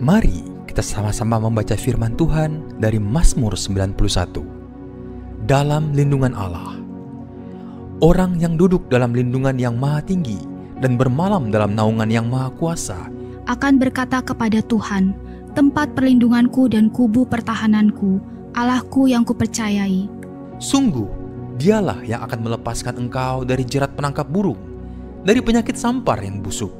Mari kita sama-sama membaca firman Tuhan dari Mazmur 91. Dalam lindungan Allah. Orang yang duduk dalam lindungan yang maha tinggi dan bermalam dalam naungan yang maha kuasa akan berkata kepada Tuhan, tempat perlindunganku dan kubu pertahananku, Allahku yang kupercayai. Sungguh, dialah yang akan melepaskan engkau dari jerat penangkap burung, dari penyakit sampar yang busuk.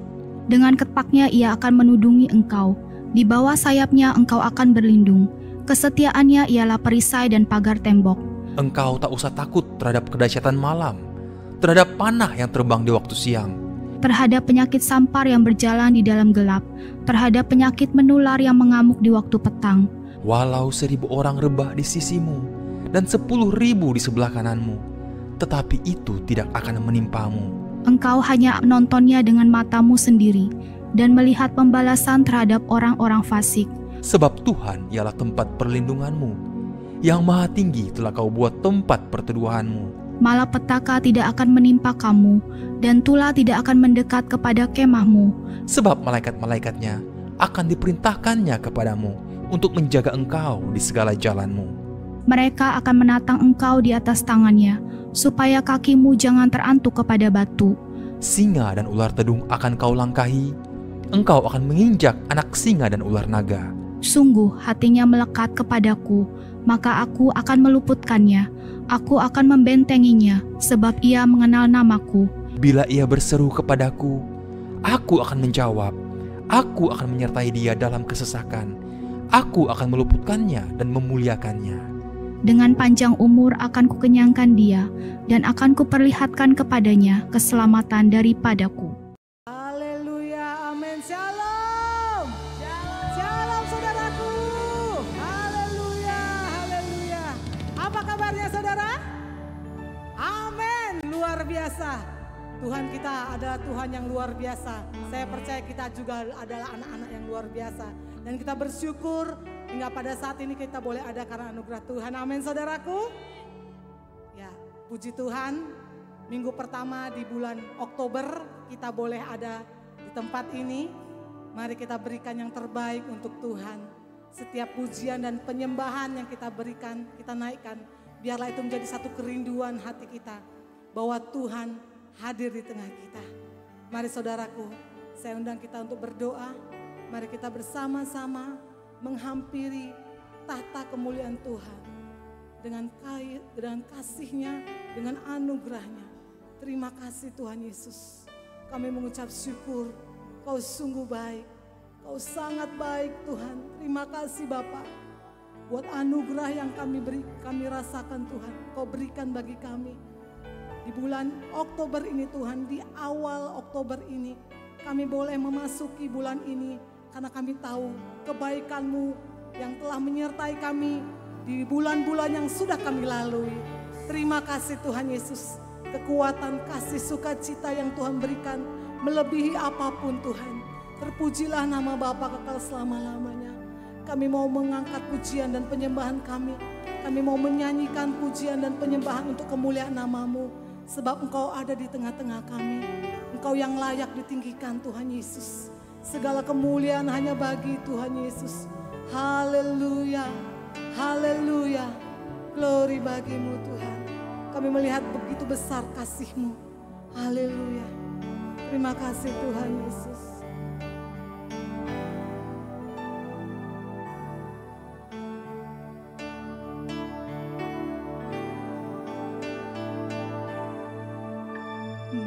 Dengan ketpaknya ia akan menudungi engkau, di bawah sayapnya engkau akan berlindung. Kesetiaannya ialah perisai dan pagar tembok. Engkau tak usah takut terhadap kedahsyatan malam, terhadap panah yang terbang di waktu siang, terhadap penyakit sampar yang berjalan di dalam gelap, terhadap penyakit menular yang mengamuk di waktu petang. Walau 1,000 orang rebah di sisimu dan 10.000 di sebelah kananmu, tetapi itu tidak akan menimpamu. Engkau hanya menontonnya dengan matamu sendiri dan melihat pembalasan terhadap orang-orang fasik. Sebab Tuhan ialah tempat perlindunganmu, yang maha tinggi telah kau buat tempat perteduhanmu. Malapetaka tidak akan menimpa kamu, dan tulah tidak akan mendekat kepada kemahmu. Sebab malaikat-malaikatnya akan diperintahkannya kepadamu untuk menjaga engkau di segala jalanmu. Mereka akan menatang engkau di atas tangannya, supaya kakimu jangan terantuk kepada batu. Singa dan ular tedung akan kau langkahi, engkau akan menginjak anak singa dan ular naga. Sungguh hatinya melekat kepadaku, maka aku akan meluputkannya. Aku akan membentenginya, sebab ia mengenal namaku. Bila ia berseru kepadaku, aku akan menjawab. Aku akan menyertai dia dalam kesesakan. Aku akan meluputkannya dan memuliakannya. Dengan panjang umur akan kukenyangkan dia, dan akan kuperlihatkan kepadanya keselamatan daripadaku. Haleluya, amin, shalom. Shalom saudaraku. Haleluya, haleluya. Apa kabarnya saudara? Amin, luar biasa. Tuhan kita adalah Tuhan yang luar biasa. Saya percaya kita juga adalah anak-anak yang luar biasa. Dan kita bersyukur hingga pada saat ini kita boleh ada karena anugerah Tuhan. Amin saudaraku. Ya, puji Tuhan. Minggu pertama di bulan Oktober kita boleh ada di tempat ini. Mari kita berikan yang terbaik untuk Tuhan. Setiap pujian dan penyembahan yang kita berikan, kita naikkan. Biarlah itu menjadi satu kerinduan hati kita. Bahwa Tuhan hadir di tengah kita. Mari saudaraku, saya undang kita untuk berdoa. Mari kita bersama-sama menghampiri tahta kemuliaan Tuhan. Dengan kasih-Nya, dengan anugerah-Nya. Terima kasih Tuhan Yesus. Kami mengucap syukur, Kau sungguh baik. Kau sangat baik Tuhan. Terima kasih Bapa. Buat anugerah yang kami rasakan Tuhan. Kau berikan bagi kami. Di bulan Oktober ini Tuhan, di awal Oktober ini. Kami boleh memasuki bulan ini. Karena kami tahu kebaikan-Mu yang telah menyertai kami di bulan-bulan yang sudah kami lalui. Terima kasih Tuhan Yesus. Kekuatan, kasih, sukacita yang Tuhan berikan melebihi apapun Tuhan. Terpujilah nama Bapa kekal selama-lamanya. Kami mau mengangkat pujian dan penyembahan kami. Kami mau menyanyikan pujian dan penyembahan untuk kemuliaan nama-Mu. Sebab Engkau ada di tengah-tengah kami. Engkau yang layak ditinggikan Tuhan Yesus. Segala kemuliaan hanya bagi Tuhan Yesus. Haleluya, haleluya. Glory bagi-Mu Tuhan. Kami melihat begitu besar kasih-Mu. Haleluya. Terima kasih Tuhan Yesus.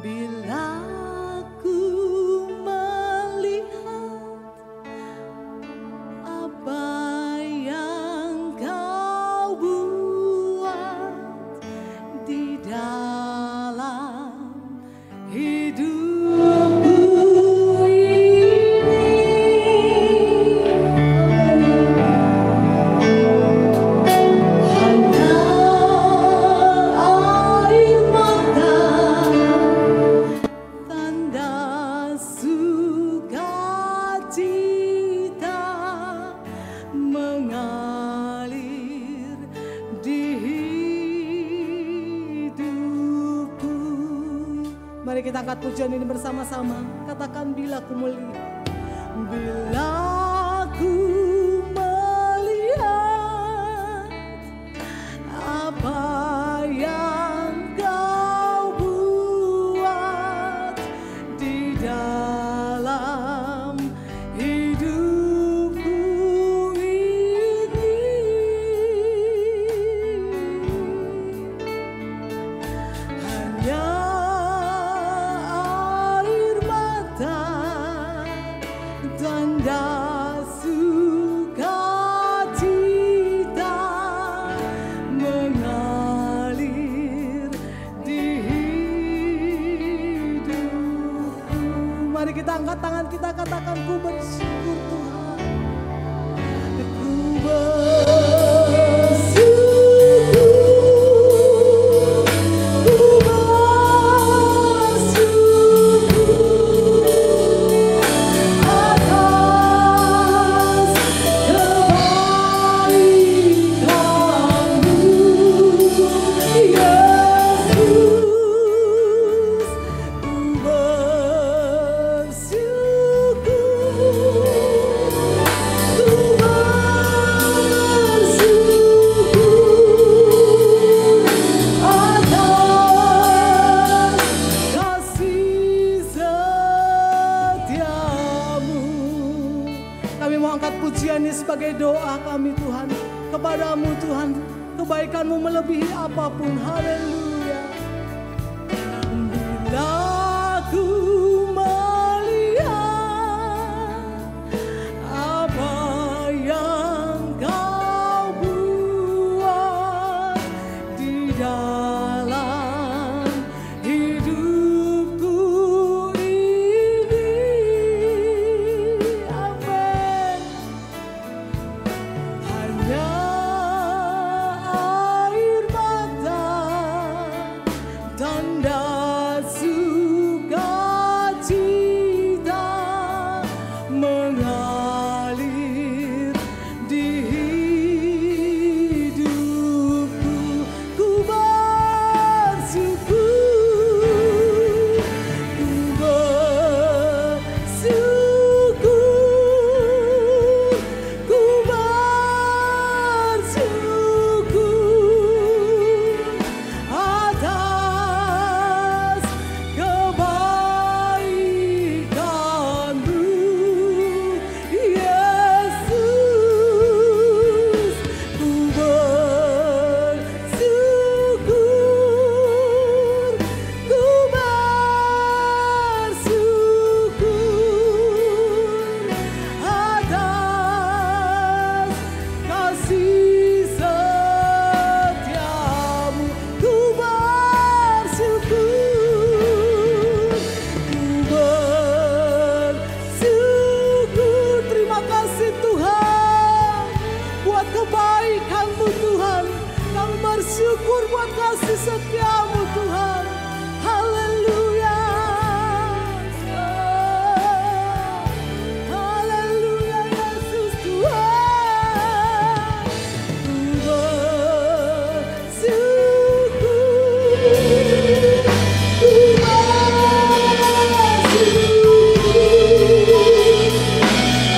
Bila ku melihat apa yang Kau buat di dalam hidupku ini, hanya air mata, tanda sukacita mengalir di hidupku. Mari kita angkat pujian ini bersama-sama. Katakan bila ku melihat, bila kita angkat tangan kita, katakan ku bersyukur Tuhan. Ku bersyukur, ku bersyukur atas kebaikan-Mu, Yesus. Sebagai doa kami Tuhan, kepadamu Tuhan, kebaikan-Mu melebihi apapun. Haleluya. Bila ku melihat apa yang Kau buat di dalam hidupku ini, amin. Hanya air mata, tanda sukacita mengalir di hidupku. Ku bersyukur, ku bersyukur, ku bersyukur atas kebaikan-Mu, Yesus. Ku bersyukur, ku bersyukur atas kasih setia-Mu. Ku bersyukur, ku bersyukur. Terima kasih Tuhan buat kebaikan-Mu Tuhan. Kami bersyukur buat kasih setia-Mu Tuhan. Haleluya. Haleluya Yesus Tuhan. Ku bersyukur, ku bersyukur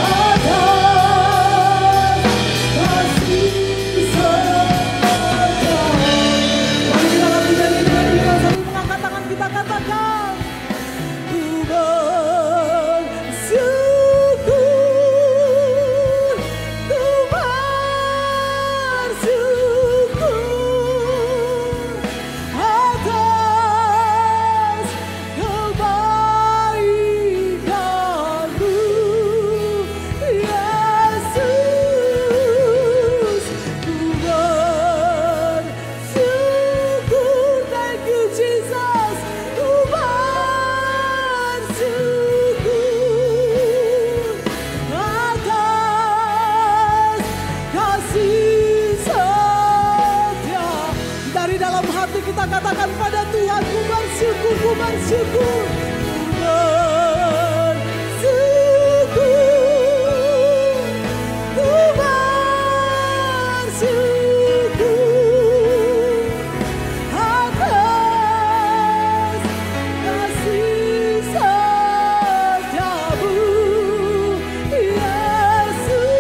atas kasih setia-Mu. Mari kita akan menjadi dengan kita sambil mengangkat tangan kita, katakan ku bersyukur, ku bersyukur atas kebaikan-Mu, Yesus. Ku bersyukur, thank you Jesus. Ku bersyukur atas kasih setia. Dari dalam hati kita katakan pada Tuhan, ku bersyukur, ku bersyukur, ku bersyukur, ku bersyukur atas kasih setia-Mu, Yesus.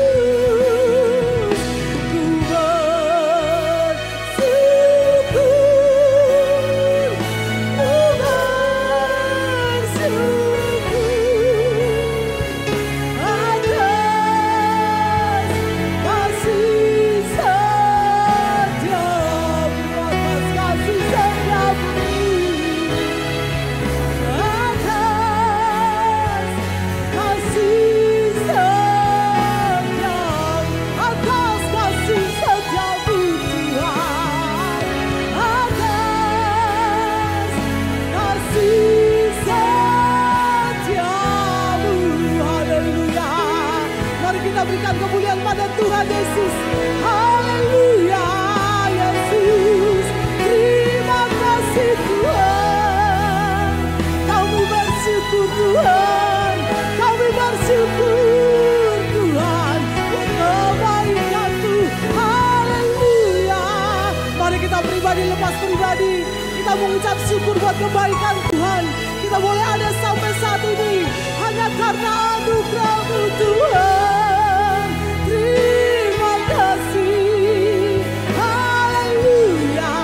kita pribadi lepas pribadi, kita mengucap syukur buat kebaikan Tuhan. Kita boleh ada sampai saat ini hanya karena anugerah-Mu Tuhan. Terima kasih, haleluya.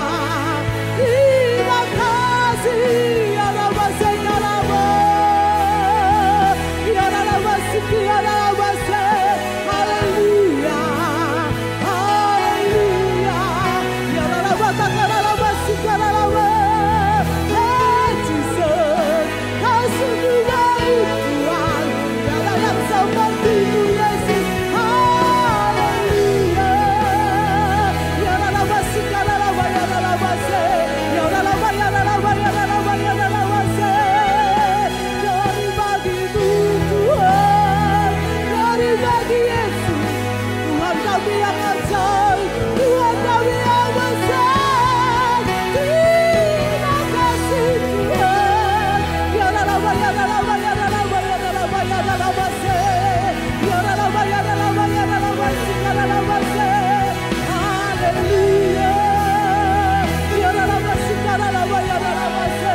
Terima kasih, ya Rabba Sekaraba, ya Rabba Sekaraba. Haleluya, haleluya, ya Rabba Takaraba Sekaraba. Hey Jesus, Kau sungguh baik Tuhan, tiada yang seperti-Mu Yesus. Haleluya, ya Rabba Sekaraba, ya Rabba Se, ya Rabba, ya Rabba, ya Rabba, ya Rabba Se. Dari bagi-Mu Tuhan, dari bagi Yesus, Tuhan kami yang ajaib, Tuhan kami yang besar. Terima kasih Tuhan. Ya Rabba, ya Rabba, ya Rabba, ya Rabba, ya Rabba Se, ya Rabba, ya Rabba, ya Rabba Se, ya Rabba Se. Haleluya, ya Rabba Se, ya Rabba, ya Rabba Se,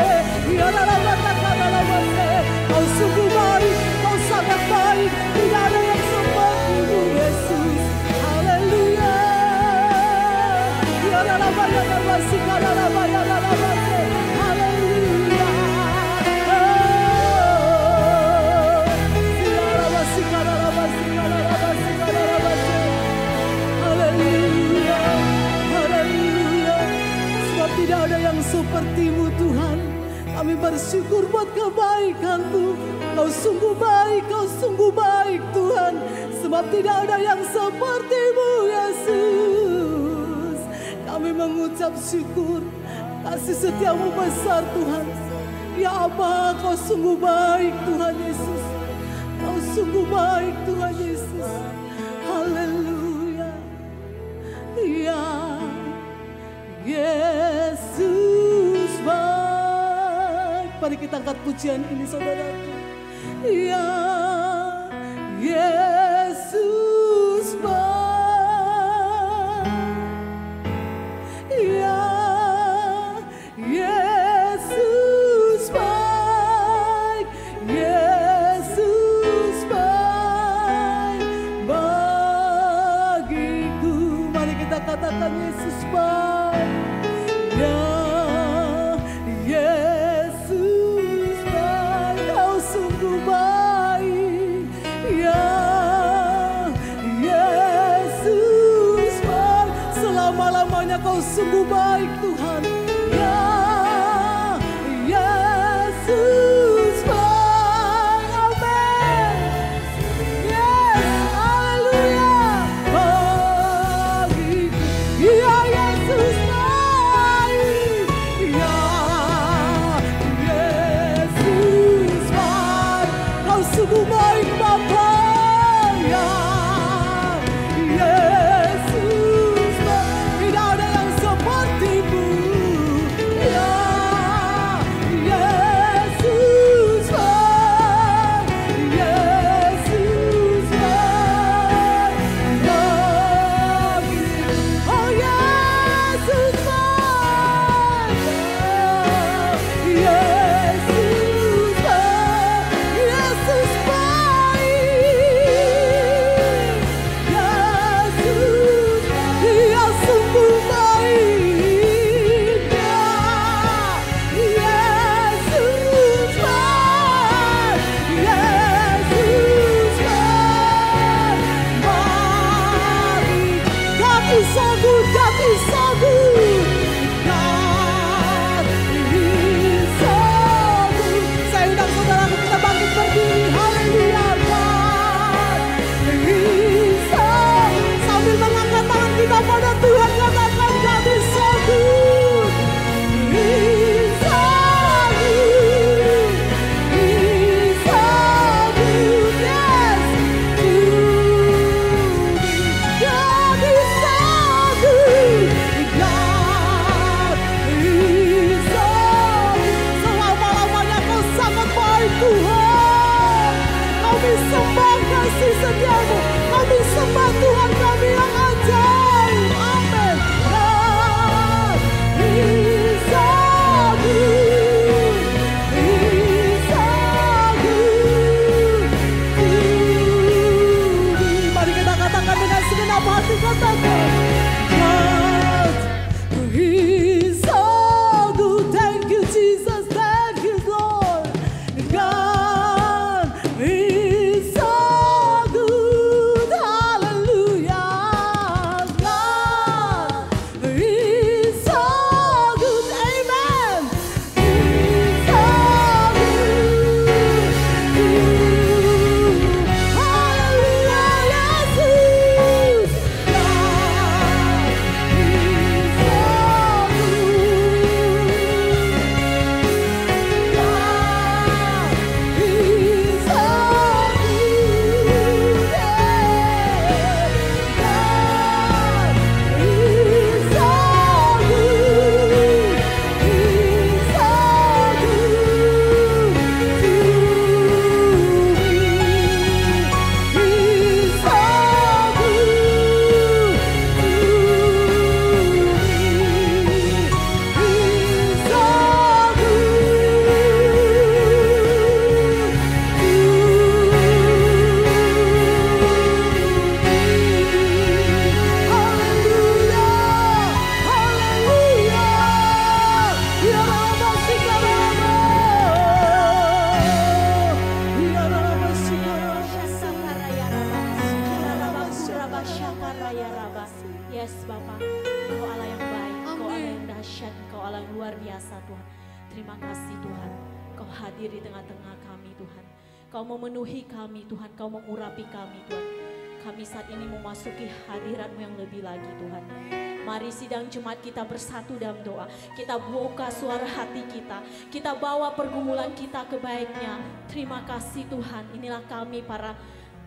ya Rabba Takaraba Se. Kau sungguh baik, Kau sangat baik, tidak ada yang seperti-Mu Yesus. Haleluya, ya Rabba, ya Rabba Se, ya Rabba, ya Rabba Se. Haleluya, ya Rabba Se, ya Rabba Se, ya Rabba Se, ya Rabba Se. Haleluya, haleluya. Sebab tidak ada yang seperti-Mu Tuhan. Kami bersyukur buat kebaikan-Mu. Kau sungguh baik, Kau sungguh baik Tuhan. Sebab tidak ada yang seperti-Mu Yesus. Kami mengucap syukur, kasih setia-Mu besar Tuhan. Ya Aba, Kau sungguh baik Tuhan Yesus. Kau sungguh baik Tuhan Yesus. Haleluya, ya Yesus baik. Mari kita angkat pujian ini saudaraku. Ya Yesus baik, ya Yesus baik, Yesus baik bagiku. Mari kita katakan Yesus baik. Ya Yesus baik, Kau sungguh baik. Ya Yesus baik, selama-lamanya Kau sungguh baik Tuhan. Ya Yesus baik, amin. Yes, haleluya. Bagiku, ya Yesus baik. Ya Yesus baik, Kau sungguh baik Bapa. Ya Yesus baik, tidak ada yang seperti-Mu. Ya Yesus baik, Yesus baik bagiku. Oh Yesus baik, Yesus baik, Yesus baik, Yesus, Dia sungguh baik. Ya Yesus baik, Yesus baik bagiku. God is so good, God is so good, God is so good. Saya undang saudaraku, kita bangkit berdiri. Haleluya, God is so good. Sambil mengangkat tangan kita pada Tuhan, katakan God is so good. He's so good. He's so good. Yes, to me. God is so good. God is so good. Selama-lamanya Kau sangat baik Tuhan. Kami sembah kasih setia-Mu. Kami sembah Tuhan kami yang ajaib. Amin. God biasa Tuhan. Terima kasih Tuhan, Kau hadir di tengah-tengah kami Tuhan. Kau memenuhi kami Tuhan, Kau mengurapi kami Tuhan. Kami saat ini memasuki hadirat-Mu yang lebih lagi Tuhan. Mari sidang jemaat kita bersatu dalam doa. Kita buka suara hati kita. Kita bawa pergumulan kita ke baiknya. Terima kasih Tuhan. Inilah kami para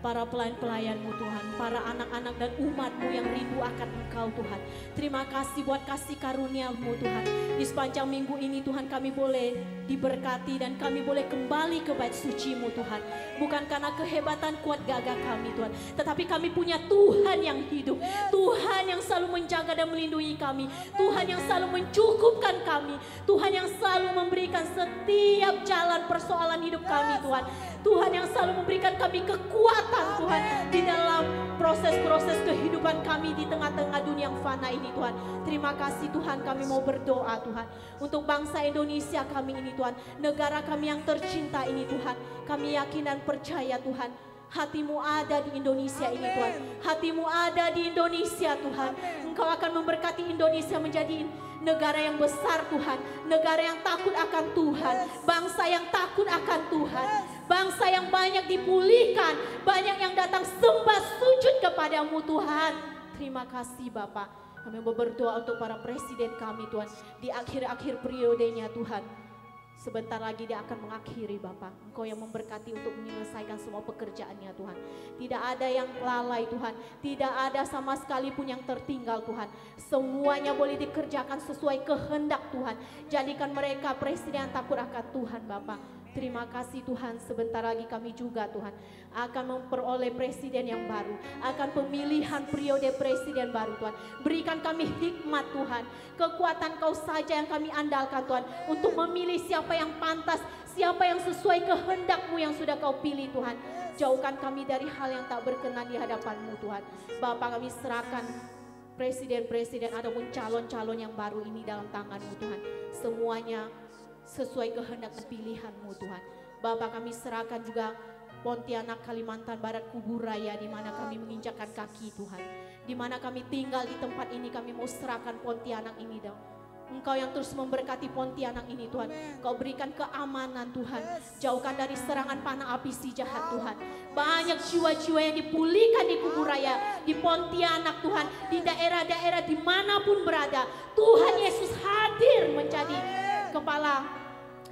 pelayan-pelayan-Mu Tuhan, para anak-anak dan umat-Mu yang rindu akan Engkau Tuhan. Terima kasih buat kasih karunia-Mu Tuhan. Di sepanjang minggu ini Tuhan kami boleh diberkati dan kami boleh kembali ke bait suci-Mu Tuhan. Bukan karena kehebatan kuat gagah kami Tuhan, tetapi kami punya Tuhan yang hidup. Tuhan yang selalu menjaga dan melindungi kami. Tuhan yang selalu mencukupkan kami. Tuhan yang selalu memberikan setiap jalan persoalan hidup kami Tuhan. Tuhan yang selalu memberikan kami kekuatan Tuhan di dalam proses-proses kehidupan kami di tengah-tengah dunia yang fana ini Tuhan. Terima kasih Tuhan, kami mau berdoa Tuhan untuk bangsa Indonesia kami ini Tuhan, negara kami yang tercinta ini Tuhan. Kami yakin dan percaya Tuhan, hati-Mu ada di Indonesia ini Tuhan. Hati-Mu ada di Indonesia Tuhan. Engkau akan memberkati Indonesia menjadi negara yang besar Tuhan. Negara yang takut akan Tuhan. Bangsa yang takut akan Tuhan. Bangsa yang banyak dipulihkan. Banyak yang datang sembah sujud kepadamu Tuhan. Terima kasih Bapak. Kami mau berdoa untuk para presiden kami Tuhan. Di akhir-akhir periodenya Tuhan. Sebentar lagi dia akan mengakhiri Bapak. Engkau yang memberkati untuk menyelesaikan semua pekerjaannya Tuhan. Tidak ada yang lalai Tuhan. Tidak ada sama sekali pun yang tertinggal Tuhan. Semuanya boleh dikerjakan sesuai kehendak Tuhan. Jadikan mereka presiden yang takut akan Tuhan Bapak. Terima kasih Tuhan, sebentar lagi kami juga Tuhan akan memperoleh presiden yang baru. Akan pemilihan periode presiden baru Tuhan. Berikan kami hikmat Tuhan. Kekuatan Kau saja yang kami andalkan Tuhan. Untuk memilih siapa yang pantas, siapa yang sesuai kehendak-Mu yang sudah Kau pilih Tuhan. Jauhkan kami dari hal yang tak berkenan di hadapan-Mu Tuhan. Bapa, kami serahkan presiden-presiden ataupun calon-calon yang baru ini dalam tangan-Mu Tuhan. Semuanya sesuai kehendak dan pilihan-Mu Tuhan. Bapak, kami serahkan juga Pontianak, Kalimantan Barat, Kubur Raya, di mana kami menginjakkan kaki Tuhan. Di mana kami tinggal di tempat ini, kami mau serahkan Pontianak ini Tuhan. Engkau yang terus memberkati Pontianak ini Tuhan. Kau berikan keamanan Tuhan. Jauhkan dari serangan panah api si jahat Tuhan. Banyak jiwa-jiwa yang dipulihkan di Kubur Raya, di Pontianak Tuhan, di daerah-daerah dimanapun berada. Tuhan Yesus hadir menjadi kepala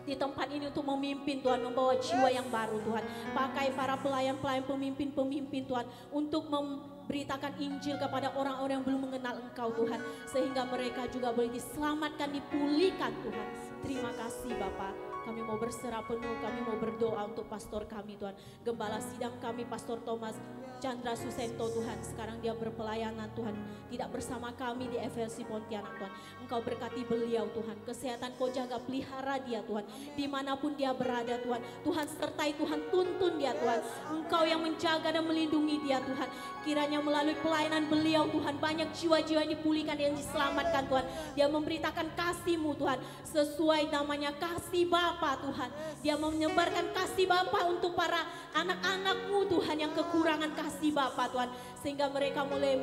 di tempat ini untuk memimpin Tuhan, membawa jiwa yang baru Tuhan. Pakai para pelayan-pelayan, pemimpin-pemimpin Tuhan untuk memberitakan Injil kepada orang-orang yang belum mengenal Engkau Tuhan. Sehingga mereka juga boleh diselamatkan, dipulihkan Tuhan. Terima kasih Bapak. Kami mau berserah penuh, kami mau berdoa untuk pastor kami Tuhan. Gembala sidang kami Pastor Thomas Chandra Susento Tuhan. Sekarang dia berpelayanan Tuhan. Tidak bersama kami di FLC Pontianak Tuhan. Engkau berkati beliau Tuhan. Kesehatan Kau jaga, pelihara dia Tuhan. Dimanapun dia berada Tuhan. Tuhan sertai, Tuhan tuntun dia Tuhan. Engkau yang menjaga dan melindungi dia Tuhan. Kiranya melalui pelayanan beliau Tuhan, banyak jiwa-jiwa yang dipulihkan dan diselamatkan Tuhan. Dia memberitakan kasih-Mu Tuhan. Sesuai namanya kasih Bapa Tuhan. Dia menyebarkan kasih Bapa untuk para anak-anak-Mu Tuhan yang kekurangan kasih Bapa Tuhan. Sehingga mereka mulai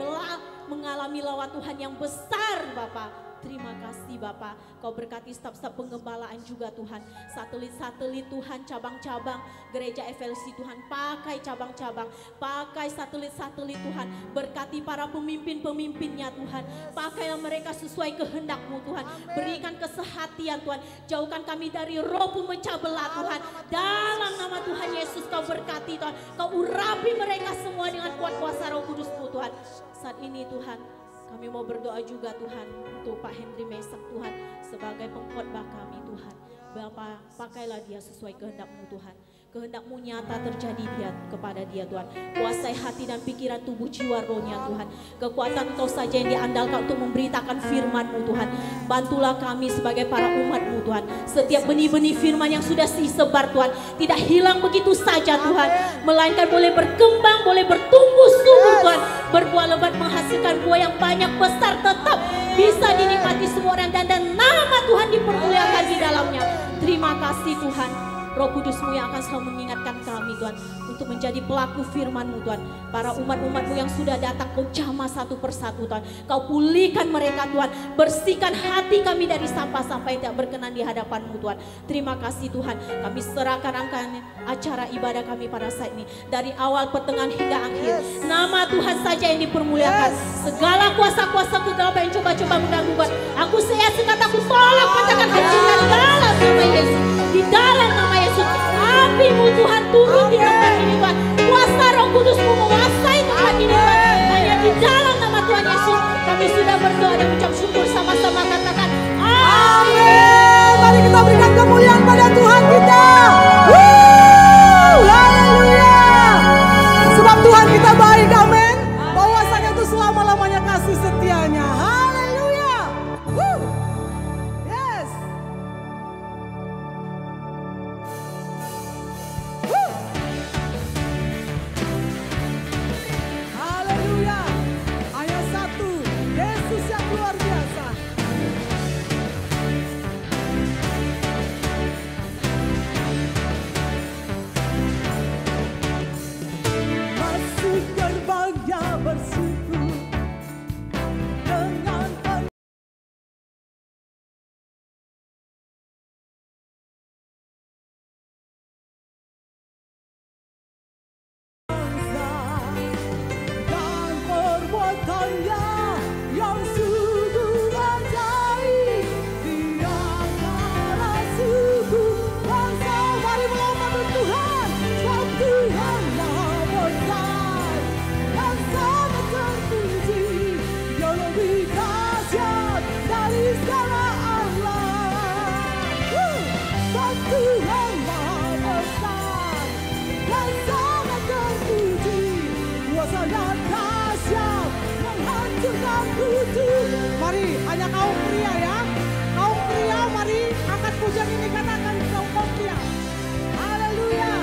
mengalami lawat Tuhan yang besar Bapa. Terima kasih Bapa. Kau berkati staf-staf penggembalaan juga Tuhan. Satelit-satelit Tuhan, cabang-cabang gereja FLC Tuhan. Pakai cabang-cabang, pakai satelit-satelit Tuhan. Berkati para pemimpin-pemimpinnya Tuhan. Pakailah mereka sesuai kehendak-Mu Tuhan. Berikan kesehatan Tuhan. Jauhkan kami dari roh pemecah belah Tuhan. Dalam nama Tuhan Yesus Kau berkati Tuhan. Kau urapi mereka semua dengan kuat kuasa Roh Kudus-Mu Tuhan. Saat ini Tuhan, kami mau berdoa juga Tuhan untuk Pak Henry Mesak Tuhan sebagai pengkhotbah kami Tuhan. Bapa, pakailah dia sesuai kehendak-Mu Tuhan. Kehendak-Mu nyata terjadi kepada dia Tuhan. Kuasai hati dan pikiran, tubuh, jiwa, rohnya Tuhan. Kekuatan Engkau saja yang diandalkan untuk memberitakan firman-Mu Tuhan. Bantulah kami sebagai para umat-Mu Tuhan. Setiap benih-benih firman yang sudah disebar Tuhan, tidak hilang begitu saja Tuhan. Melainkan boleh berkembang, boleh bertumbuh subur Tuhan. Berbuah lebat, menghasilkan buah yang banyak, besar, tetap bisa dinikmati semua orang, dan nama Tuhan dipermuliakan di dalamnya. Terima kasih Tuhan. Roh Kudus-Mu yang akan selalu mengingatkan kami Tuhan, untuk menjadi pelaku firman-Mu Tuhan. Para umat-umat-Mu yang sudah datang, Kau jamah satu persatu Tuhan. Kau pulihkan mereka Tuhan, bersihkan hati kami dari sampah-sampah yang tidak berkenan di hadapan-Mu Tuhan. Terima kasih Tuhan, kami serahkan rangkaian acara ibadah kami pada saat ini. Dari awal, pertengahan hingga akhir, nama Tuhan saja yang dipermuliakan. Segala kuasa-kuasa kegelapan yang coba-coba mengganggu Tuhan, aku sehat-sehat, aku tolak, katakan hancurkan dalam nama Yesus. Di dalam nama Yesus, api-Mu Tuhan turun di tempat ini Tuhan. Kuasa Roh Kudus-Mu menguasai tempat ini Tuhan. Hanya di dalam nama Tuhan Yesus kami sudah berdoa dan mengucap syukur, sama-sama katakan amin. Mari kita berikan kemuliaan pada Tuhan kita. Haleluya. Sebab Tuhan kita baik, amin. Bahwasanya itu selama-lamanya kasih setianya. Haleluya. Yes. Haleluya. Ayat 1, Yesus yang luar biasa. Masuk gerbangnya bersyukur dengan bangsa dan perbuatannya yang sungguh ajaib di antara suku bangsa. Mari melompat Tuhan, sebab Tuhan Maha besar dan sangat terpuji. Dia lebih dahsyat dari segala Allah. Sebab Tuhan Maha besar dan sangat terpuji. Kuasanya dahsyat menghancurkan kutuk. Mari, hanya kaum pria ya. Kaum pria, mari angkat pujian ini, katakan kaum pria. Haleluya.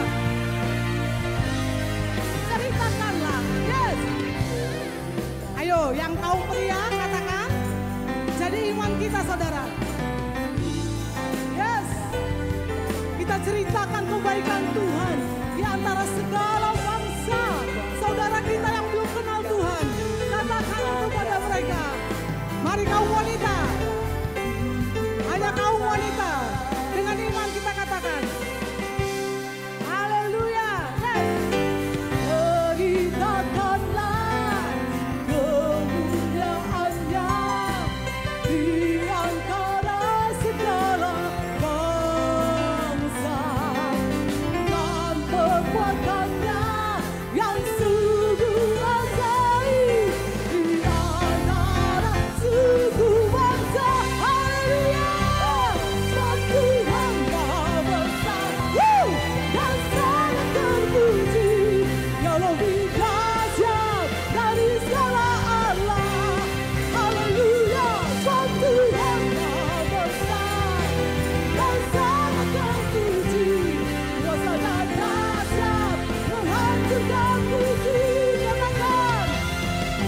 Ceritakanlah. Yes. Ayo, yang kaum pria katakan. Jadi iman kita saudara. Yes. Kita ceritakan kebaikan Tuhan di antara segala bangsa. Saudara kita yang belum kenal Tuhan, katakan itu pada mereka. Mari kaum wanita. Hanya kaum wanita. Dengan iman kita katakan. Haleluya. Yes. Ceritakanlah kemuliaannya di antara segala bangsa dan perbuatannya yang sungguh ajaib di antara suku bangsa. Haleluya. Sebab Tuhan Maha besar dan sangat terpuji. Dia lebih dahsyat dari segala Allah. Haleluya. Sebab Tuhan Maha besar dan sangat terpuji. Kuasanya dahsyat menghancurkan musuh. Katakan,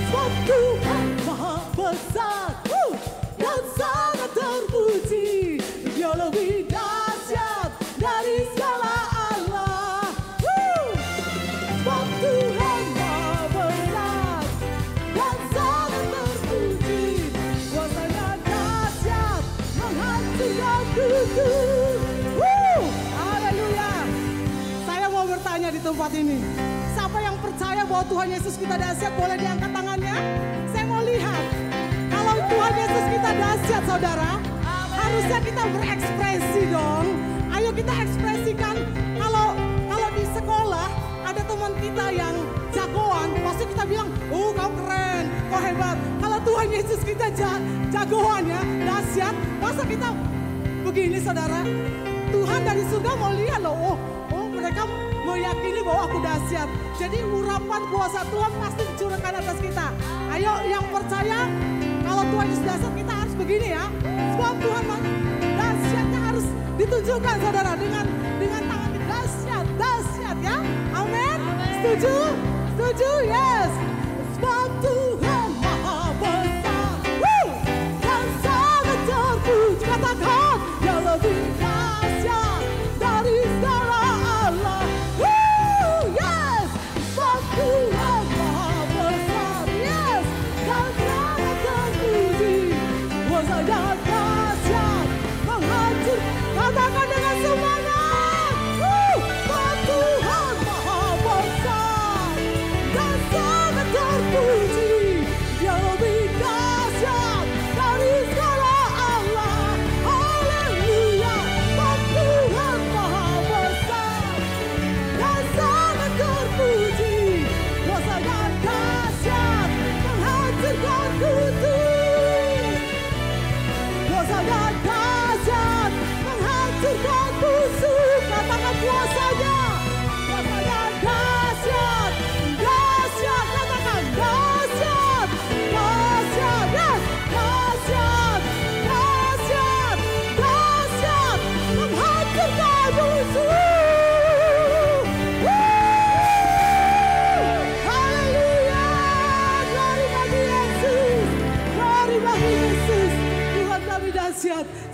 sebab Tuhan Maha besar dan sangat terpuji. Dia lebih dahsyat dari segala Allah. Sebab Tuhan Maha besar dan sangat terpuji. Kuasanya dahsyat menghancurkan kutuk. Haleluya. Saya mau bertanya di tempat ini. Siapa yang percaya bahwa Tuhan Yesus kita dahsyat, boleh diangkat tangannya? Saya mau lihat. Kalau Tuhan Yesus kita dahsyat saudara, harusnya kita berekspresi dong. Ayo kita ekspresikan. Kalau di sekolah ada teman kita yang jagoan, pasti kita bilang, oh kau keren, kau hebat. Kalau Tuhan Yesus kita jagoan ya, dahsyat, masa kita begini saudara? Tuhan dari surga mau lihat loh, oh mereka meyakini bahwa aku dahsyat. Jadi urapan kuasa Tuhan pasti dicurahkan atas kita. Ayo yang percaya, kalau Tuhan Yesus dahsyat kita harus begini ya. Sebab Tuhan dahsyatnya harus ditunjukkan saudara dengan tangan dahsyat ya. Amin. Setuju? Setuju? Yes. Sebab Tuhan Maha besar dan sangat terpuji. Katakan, Dia lebih dahsyat dari segala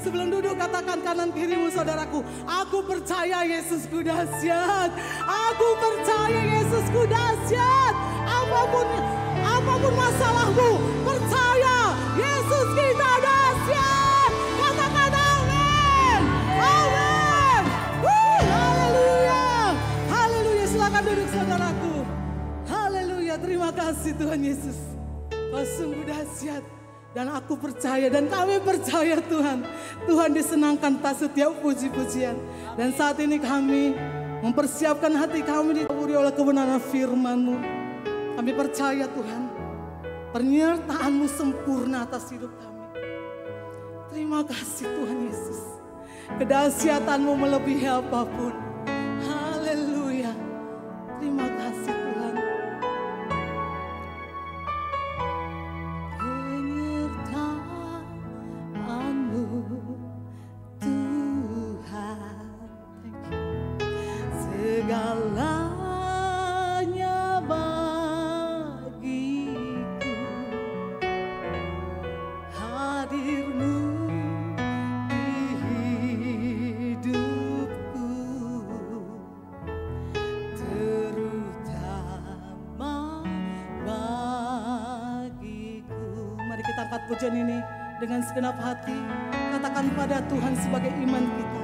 Sebelum duduk katakan kanan kirimu saudaraku. Aku percaya Yesusku dahsyat. Aku percaya Yesusku dahsyat. Apapun masalahmu, percaya Yesus kita dahsyat. Katakan amin. Amin. Haleluya. Haleluya. Silakan duduk saudaraku. Haleluya. Terima kasih Tuhan Yesus. Kau sungguh dahsyat. Dan aku percaya dan kami percaya Tuhan. Tuhan disenangkan atas setiap puji-pujian. Dan saat ini kami mempersiapkan hati kami ditaburi oleh kebenaran firman-Mu. Kami percaya Tuhan, penyertaan-Mu sempurna atas hidup kami. Terima kasih Tuhan Yesus. Kedahsyatan-Mu melebihi apapun. Haleluya. Terima kasih Tuhan. Penyertaan-Mu Tuhan. Segalanya bagiku, hadir-Mu di hidupku, terutama bagiku. Mari kita angkat pujian ini dengan segenap hati. Katakan pada Tuhan sebagai iman kita.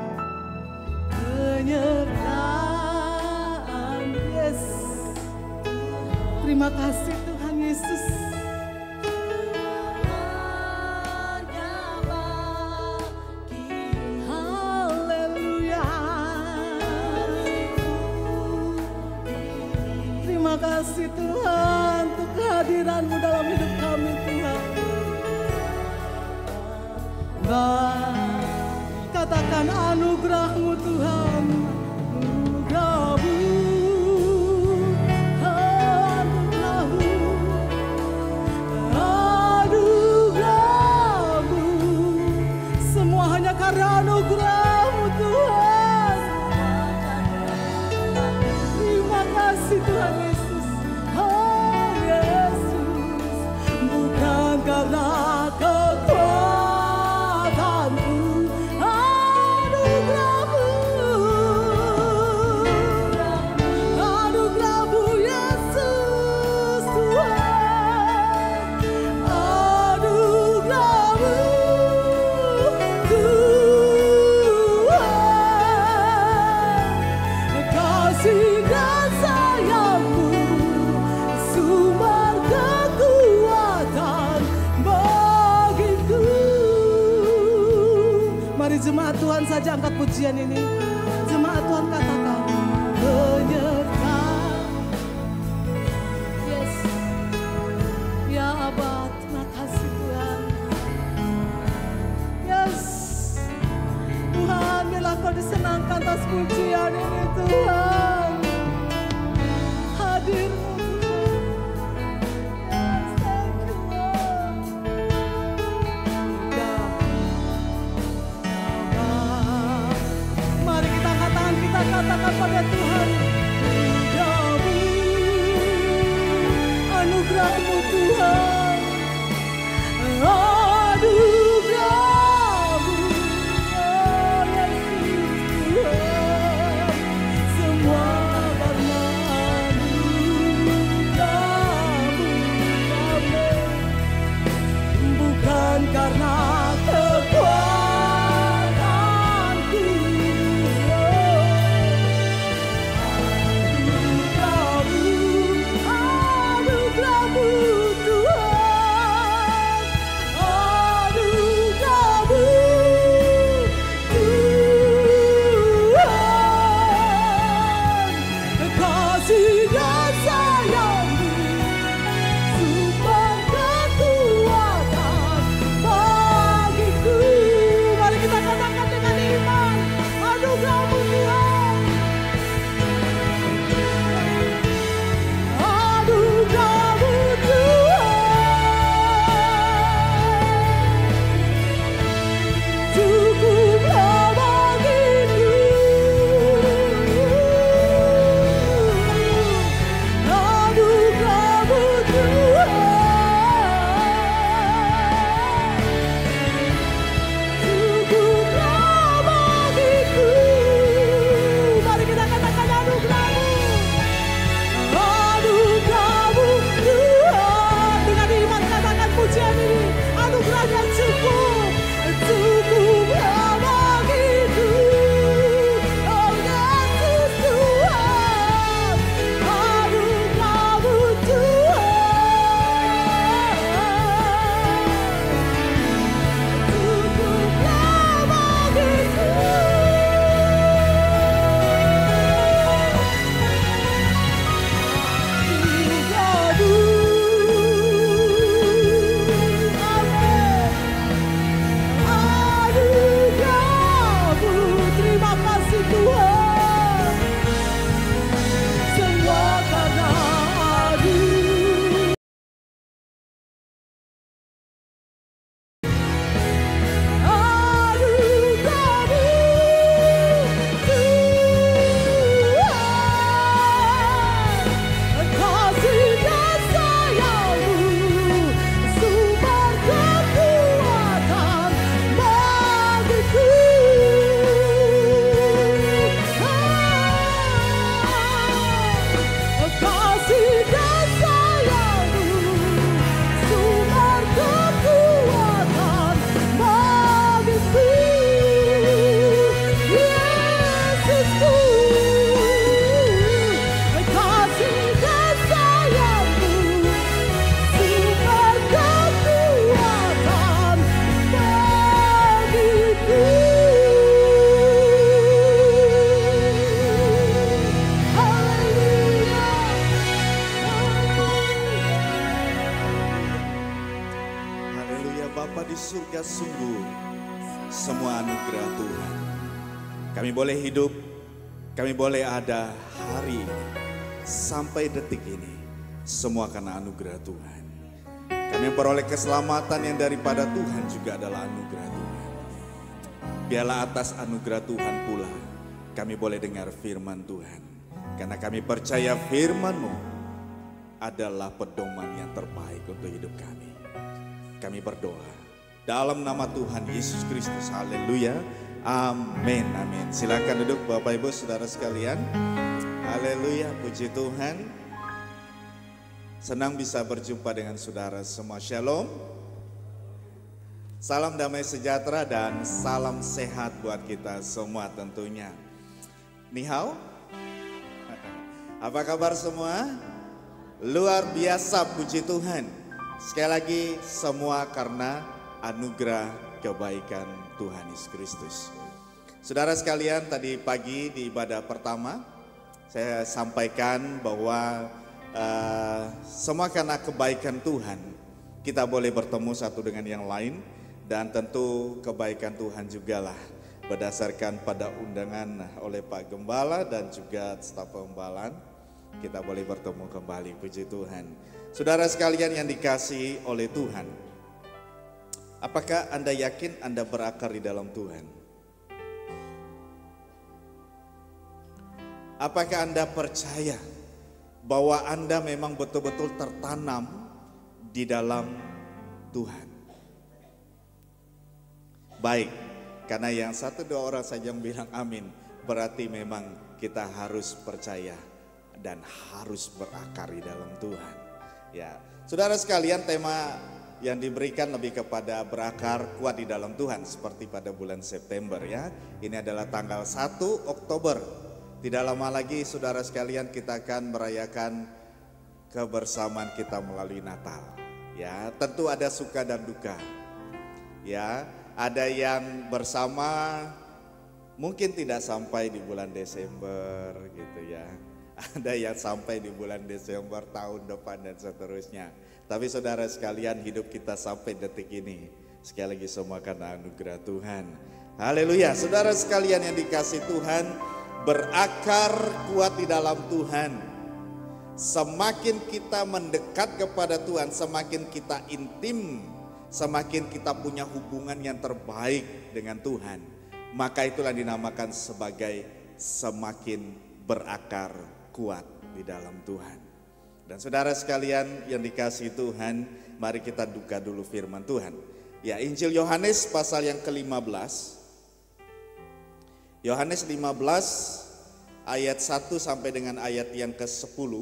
Penyertaan, yes. Terima kasih Tuhan Yesus. Haleluya. Terima kasih Tuhan untuk kehadiran-Mu dalam hidup kami Tuhan. Katakan anugerah-Mu Tuhan. Anugerah-Mu, anugerah-Mu, anugerah-Mu. Semua hanya karena anugerah-Mu Tuhan. Terima kasih Tuhan Yesus. Oh Yesus, bukan karena kekuatanku, anugerah-Mu, anugerah-Mu Yesus Tuhan, anugerah-Mu Tuhan, kasih dan sayang-Mu, sumber kekuatan bagiku. Mari jemaat Tuhan saja angkat pujian ini. Jemaat Tuhan katakan, penyertaan. Yes. Ya Abah, terima kasih Tuhan. Yes. Tuhan, biarlah Kau disenangkan atas pujian ini Tuhan. Hadir-Mu Tuhan. Yes, thank you Lord. Mari surga sungguh semua anugerah Tuhan. Kami boleh hidup, kami boleh ada hari ini, sampai detik ini, semua karena anugerah Tuhan. Kami memperoleh keselamatan yang daripada Tuhan juga adalah anugerah Tuhan. Biarlah atas anugerah Tuhan pula kami boleh dengar firman Tuhan. Karena kami percaya firman-Mu adalah pedoman yang terbaik untuk hidup kami. Kami berdoa dalam nama Tuhan Yesus Kristus. Haleluya. Amin. Amin. Silakan duduk Bapak Ibu Saudara sekalian. Haleluya. Puji Tuhan. Senang bisa berjumpa dengan saudara semua. Shalom. Salam damai sejahtera dan salam sehat buat kita semua tentunya. Ni hao. Apa kabar semua? Luar biasa, puji Tuhan. Sekali lagi semua karena anugerah kebaikan Tuhan Yesus Kristus. Saudara sekalian, tadi pagi di ibadah pertama saya sampaikan bahwa semua karena kebaikan Tuhan kita boleh bertemu satu dengan yang lain, dan tentu kebaikan Tuhan jugalah berdasarkan pada undangan oleh Pak Gembala dan juga staf pembalaan, kita boleh bertemu kembali, puji Tuhan. Saudara sekalian yang dikasihi oleh Tuhan, apakah Anda yakin Anda berakar di dalam Tuhan? Apakah Anda percaya bahwa Anda memang betul-betul tertanam di dalam Tuhan? Baik, karena yang satu dua orang saja yang bilang amin, berarti memang kita harus percaya dan harus berakar di dalam Tuhan. Ya, saudara sekalian, tema yang diberikan lebih kepada berakar kuat di dalam Tuhan seperti pada bulan September ya. Ini adalah tanggal 1 Oktober. Tidak lama lagi saudara sekalian kita akan merayakan kebersamaan kita melalui Natal. Ya, tentu ada suka dan duka. Ya, ada yang bersama mungkin tidak sampai di bulan Desember gitu ya. Ada yang sampai di bulan Desember tahun depan dan seterusnya. Tapi saudara sekalian, hidup kita sampai detik ini sekali lagi semua karena anugerah Tuhan. Haleluya. Saudara sekalian yang dikasihi Tuhan, berakar kuat di dalam Tuhan. Semakin kita mendekat kepada Tuhan, semakin kita intim, semakin kita punya hubungan yang terbaik dengan Tuhan. Maka itulah dinamakan sebagai semakin berakar kuat di dalam Tuhan. Dan saudara sekalian yang dikasihi Tuhan, mari kita buka dulu firman Tuhan. Ya, Injil Yohanes pasal yang ke-15. Yohanes 15 ayat 1 sampai dengan ayat yang ke-10.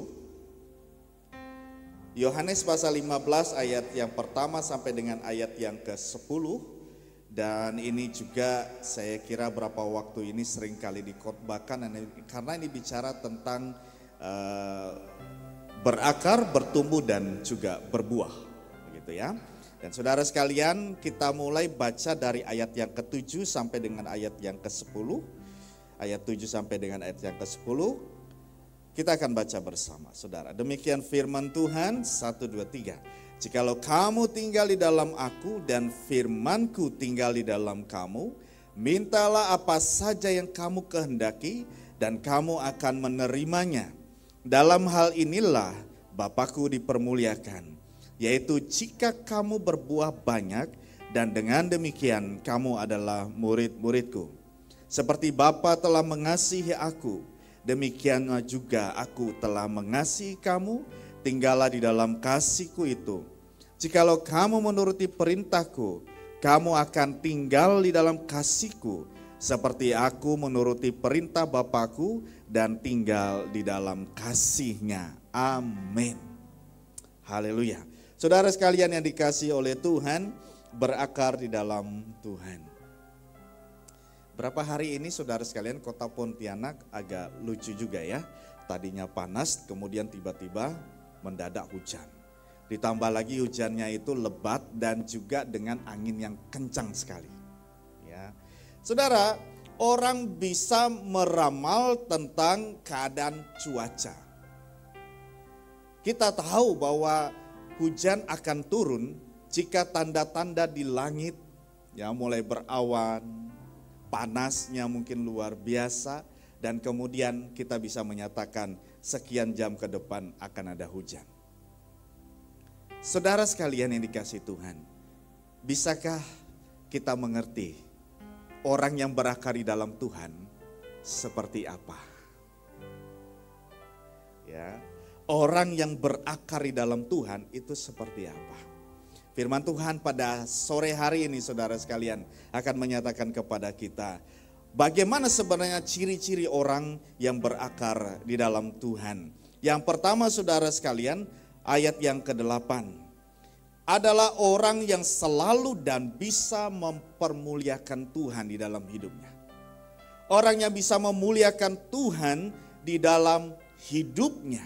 Yohanes pasal 15 ayat yang pertama sampai dengan ayat yang ke-10. Dan ini juga saya kira berapa waktu ini sering kali dikhotbahkan karena ini bicara tentang berakar, bertumbuh dan juga berbuah, begitu ya. Dan saudara sekalian, kita mulai baca dari ayat yang ke-7 sampai dengan ayat yang ke-10. Ayat 7 sampai dengan ayat yang ke-10. Kita akan baca bersama, saudara. Demikian firman Tuhan, 1, 2, 3. Jikalau kamu tinggal di dalam aku dan firmanku tinggal di dalam kamu, mintalah apa saja yang kamu kehendaki dan kamu akan menerimanya. Dalam hal inilah Bapa-Ku dipermuliakan, yaitu jika kamu berbuah banyak dan dengan demikian kamu adalah murid-murid-Ku. Seperti Bapa telah mengasihi aku, demikianlah juga aku telah mengasihi kamu, tinggallah di dalam kasih-Ku itu. Jikalau kamu menuruti perintah-Ku, kamu akan tinggal di dalam kasih-Ku, seperti aku menuruti perintah Bapa-Ku dan tinggal di dalam kasih-Nya. Amin. Haleluya. Saudara sekalian yang dikasihi oleh Tuhan, berakar di dalam Tuhan. Berapa hari ini saudara sekalian, kota Pontianak agak lucu juga ya. Tadinya panas, kemudian tiba-tiba mendadak hujan. Ditambah lagi hujannya itu lebat dan juga dengan angin yang kencang sekali. Ya. Saudara, orang bisa meramal tentang keadaan cuaca. Kita tahu bahwa hujan akan turun Jika tanda-tanda di langit ya mulai berawan, panasnya mungkin luar biasa, dan kemudian kita bisa menyatakan sekian jam ke depan akan ada hujan. Saudara sekalian yang dikasihi Tuhan, bisakah kita mengerti orang yang berakar di dalam Tuhan seperti apa? Ya, orang yang berakar di dalam Tuhan itu seperti apa? Firman Tuhan pada sore hari ini saudara sekalian akan menyatakan kepada kita bagaimana sebenarnya ciri-ciri orang yang berakar di dalam Tuhan. Yang pertama saudara sekalian, ayat yang ke-8 adalah orang yang selalu dan bisa mempermuliakan Tuhan di dalam hidupnya. Orang yang bisa memuliakan Tuhan di dalam hidupnya.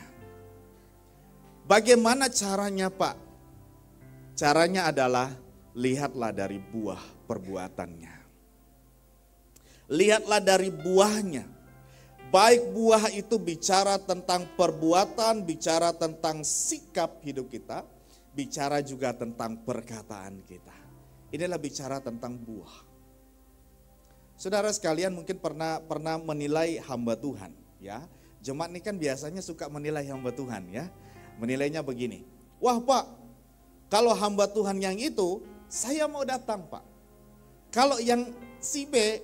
Bagaimana caranya, Pak? Caranya adalah lihatlah dari buah perbuatannya. Lihatlah dari buahnya. Baik buah itu bicara tentang perbuatan, bicara tentang sikap hidup kita, bicara juga tentang perkataan kita. Inilah bicara tentang buah. Saudara sekalian mungkin pernah menilai hamba Tuhan, ya. Jemaat ini kan biasanya suka menilai hamba Tuhan, ya. Menilainya begini. Wah, Pak, kalau hamba Tuhan yang itu, saya mau datang, Pak. Kalau yang si B,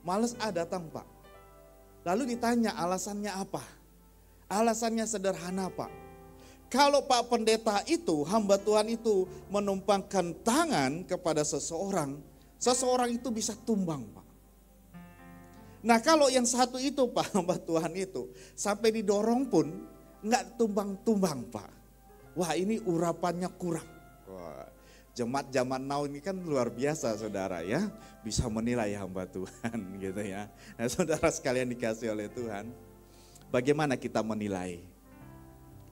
males datang, Pak. Lalu ditanya alasannya apa? Alasannya sederhana, Pak. Kalau Pak Pendeta itu, hamba Tuhan itu menumpangkan tangan kepada seseorang, seseorang itu bisa tumbang, Pak. Nah kalau yang satu itu, Pak, hamba Tuhan itu, sampai didorong pun nggak tumbang-tumbang, Pak. Wah, ini urapannya kurang. Wah, jemaat zaman now ini kan luar biasa saudara ya, bisa menilai hamba Tuhan gitu ya. Nah saudara sekalian dikasih oleh Tuhan, bagaimana kita menilai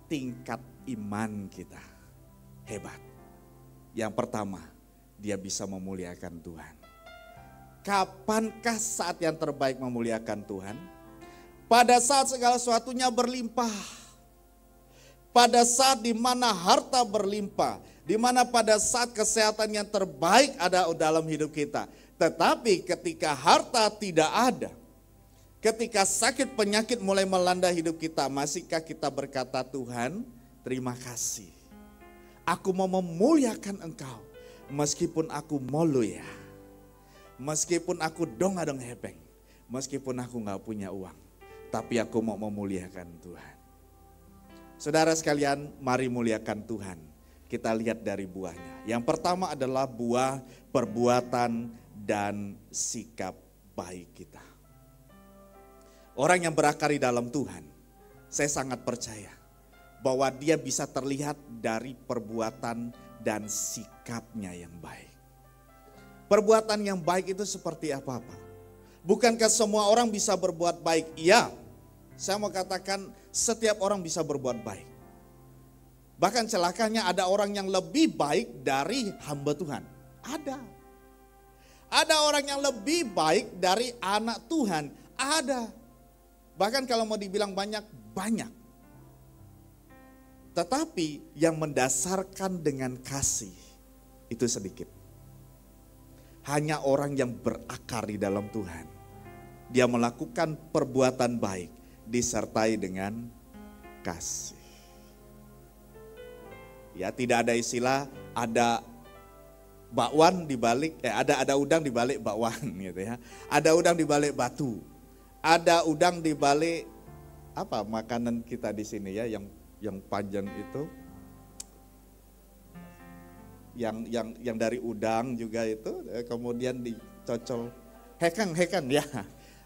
tingkat iman kita? Hebat. Yang pertama, dia bisa memuliakan Tuhan. Kapankah saat yang terbaik memuliakan Tuhan? Pada saat segala sesuatunya berlimpah. Pada saat di mana harta berlimpah, di mana pada saat kesehatan yang terbaik ada dalam hidup kita. Tetapi ketika harta tidak ada, ketika sakit penyakit mulai melanda hidup kita, masihkah kita berkata, Tuhan, terima kasih. Aku mau memuliakan Engkau, meskipun aku molu ya, meskipun aku dong-adong hepeng, meskipun aku gak punya uang, tapi aku mau memuliakan Tuhan. Saudara sekalian, mari muliakan Tuhan. Kita lihat dari buahnya. Yang pertama adalah buah perbuatan dan sikap baik kita. Orang yang berakar di dalam Tuhan, saya sangat percaya bahwa dia bisa terlihat dari perbuatan dan sikapnya yang baik. Perbuatan yang baik itu seperti apa, Pak? Bukankah semua orang bisa berbuat baik? Iya, saya mau katakan setiap orang bisa berbuat baik. Bahkan celakanya ada orang yang lebih baik dari hamba Tuhan. Ada. Ada orang yang lebih baik dari anak Tuhan. Ada. Bahkan kalau mau dibilang banyak, banyak. Tetapi yang mendasarkan dengan kasih itu sedikit. Hanya orang yang berakar di dalam Tuhan. Dia melakukan perbuatan baik disertai dengan kasih. Ya, tidak ada istilah ada bakwan di balik ada udang di balik bakwan gitu ya. Ada udang di balik batu. Ada udang di balik apa makanan kita di sini ya yang panjang itu. Yang dari udang juga itu kemudian dicocol hekang ya.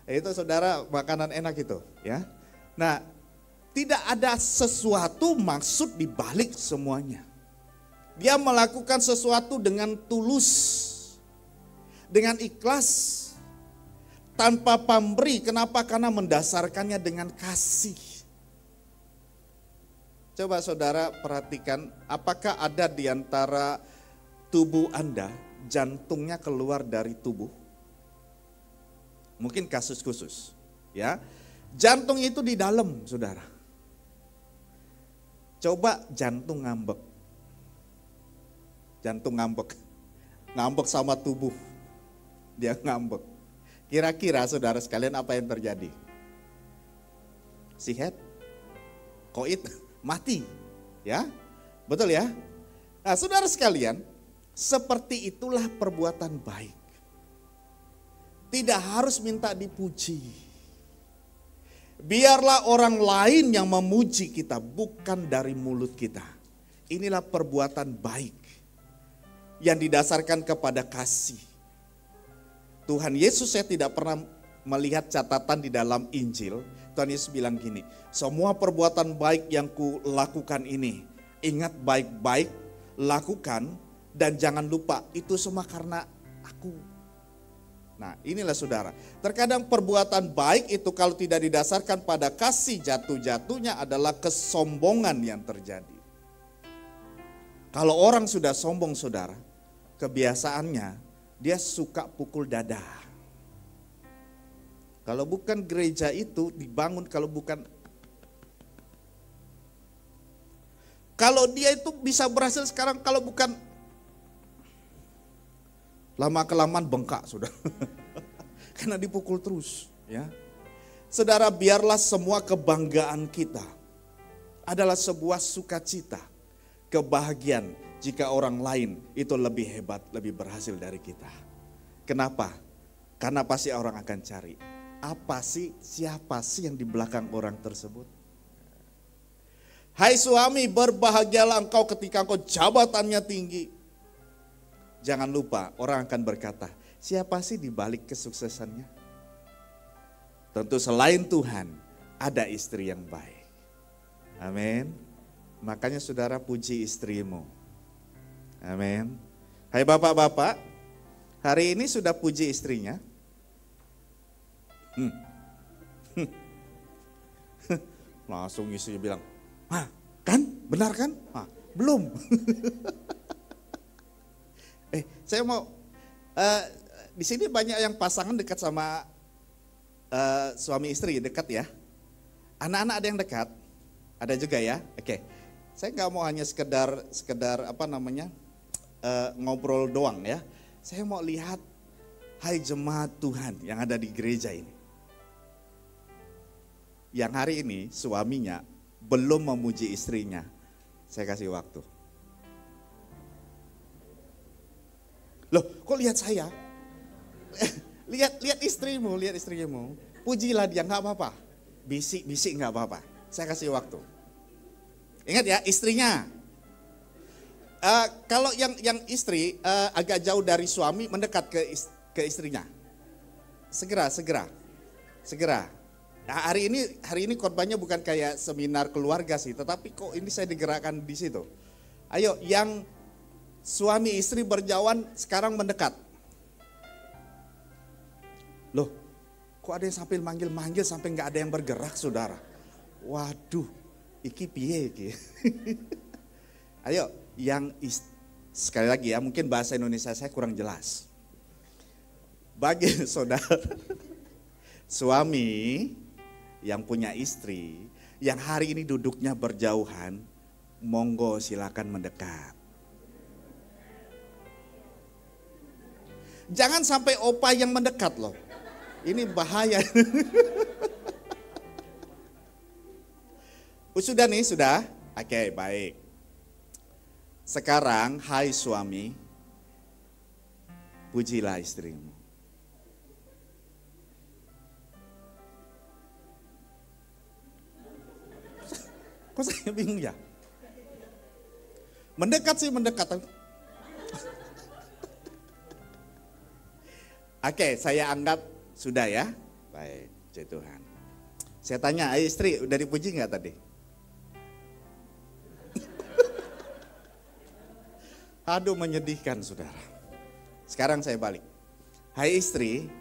Itu saudara makanan enak itu ya. Nah, tidak ada sesuatu maksud di balik semuanya. Dia melakukan sesuatu dengan tulus, dengan ikhlas, tanpa pamrih. Kenapa? Karena mendasarkannya dengan kasih. Coba saudara perhatikan, apakah ada di antara tubuh Anda jantungnya keluar dari tubuh? Mungkin kasus khusus, ya. Jantung itu di dalam, saudara. Coba jantung ngambek. jantung ngambek. Ngambek sama tubuh. Dia ngambek. Kira-kira saudara sekalian apa yang terjadi? Sihat? Koit? Mati. Ya? Betul ya? Nah saudara sekalian, seperti itulah perbuatan baik. Tidak harus minta dipuji. Biarlah orang lain yang memuji kita, bukan dari mulut kita. Inilah perbuatan baik yang didasarkan kepada kasih. Tuhan Yesus, saya tidak pernah melihat catatan di dalam Injil. Tuhan Yesus bilang gini, semua perbuatan baik yang kulakukan ini, ingat baik-baik, lakukan, dan jangan lupa itu semua karena aku. Nah inilah saudara, terkadang perbuatan baik itu kalau tidak didasarkan pada kasih, jatuh-jatuhnya adalah kesombongan yang terjadi. Kalau orang sudah sombong saudara, kebiasaannya dia suka pukul dada. Kalau bukan gereja itu dibangun, kalau dia itu bisa berhasil sekarang, kalau bukan lama-kelamaan bengkak sudah. Karena dipukul terus, ya. Saudara, biarlah semua kebanggaan kita adalah sebuah sukacita, kebahagiaan jika orang lain itu lebih hebat, lebih berhasil dari kita. Kenapa? Karena pasti orang akan cari, siapa sih yang di belakang orang tersebut? Hai suami, berbahagialah engkau ketika engkau jabatannya tinggi. Jangan lupa orang akan berkata, siapa sih di balik kesuksesannya? Tentu selain Tuhan, ada istri yang baik. Amin. Makanya saudara puji istrimu. Amin. Hai bapak-bapak, hari ini sudah puji istrinya? Langsung istrinya bilang, kan? Benar kan? Belum. Saya mau, di sini banyak yang pasangan dekat sama suami istri, dekat ya. Anak-anak ada yang dekat, ada juga ya. Oke, saya nggak mau hanya sekedar ngobrol doang ya. Saya mau lihat, hai jemaat Tuhan yang ada di gereja ini. Yang hari ini suaminya belum memuji istrinya, saya kasih waktu. Loh, kok lihat saya? lihat istrimu. Pujilah dia, nggak apa-apa. Bisik nggak apa-apa. Saya kasih waktu. Ingat ya, istrinya. Kalau yang istri agak jauh dari suami, mendekat ke istrinya. Segera. Nah, hari ini korbannya bukan kayak seminar keluarga sih, tetapi kok ini saya digerakkan di situ. Ayo, yang suami istri berjauhan sekarang mendekat. Loh, kok ada yang sampai manggil-manggil sampai nggak ada yang bergerak saudara. Waduh, iki piye iki. Ayo, sekali lagi ya, mungkin bahasa Indonesia saya kurang jelas. Bagi saudara, suami yang punya istri, yang hari ini duduknya berjauhan, monggo silakan mendekat. Jangan sampai opa yang mendekat loh. Ini bahaya. Sudah nih, sudah? Oke, baik. Sekarang, hai suami, pujilah istrimu. Kok saya bingung ya? Mendekat sih mendekat. Oke, saya anggap sudah ya. Baik, puji Tuhan. Saya tanya, istri udah dipuji nggak tadi? Aduh, menyedihkan saudara. Sekarang saya balik. Hai istri,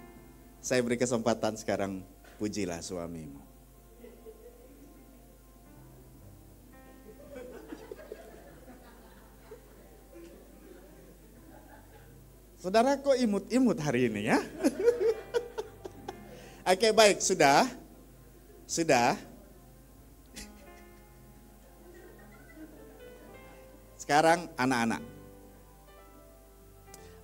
saya beri kesempatan sekarang, pujilah suamimu. Saudara kok imut-imut hari ini ya? Oke, baik, sudah. Sekarang anak-anak.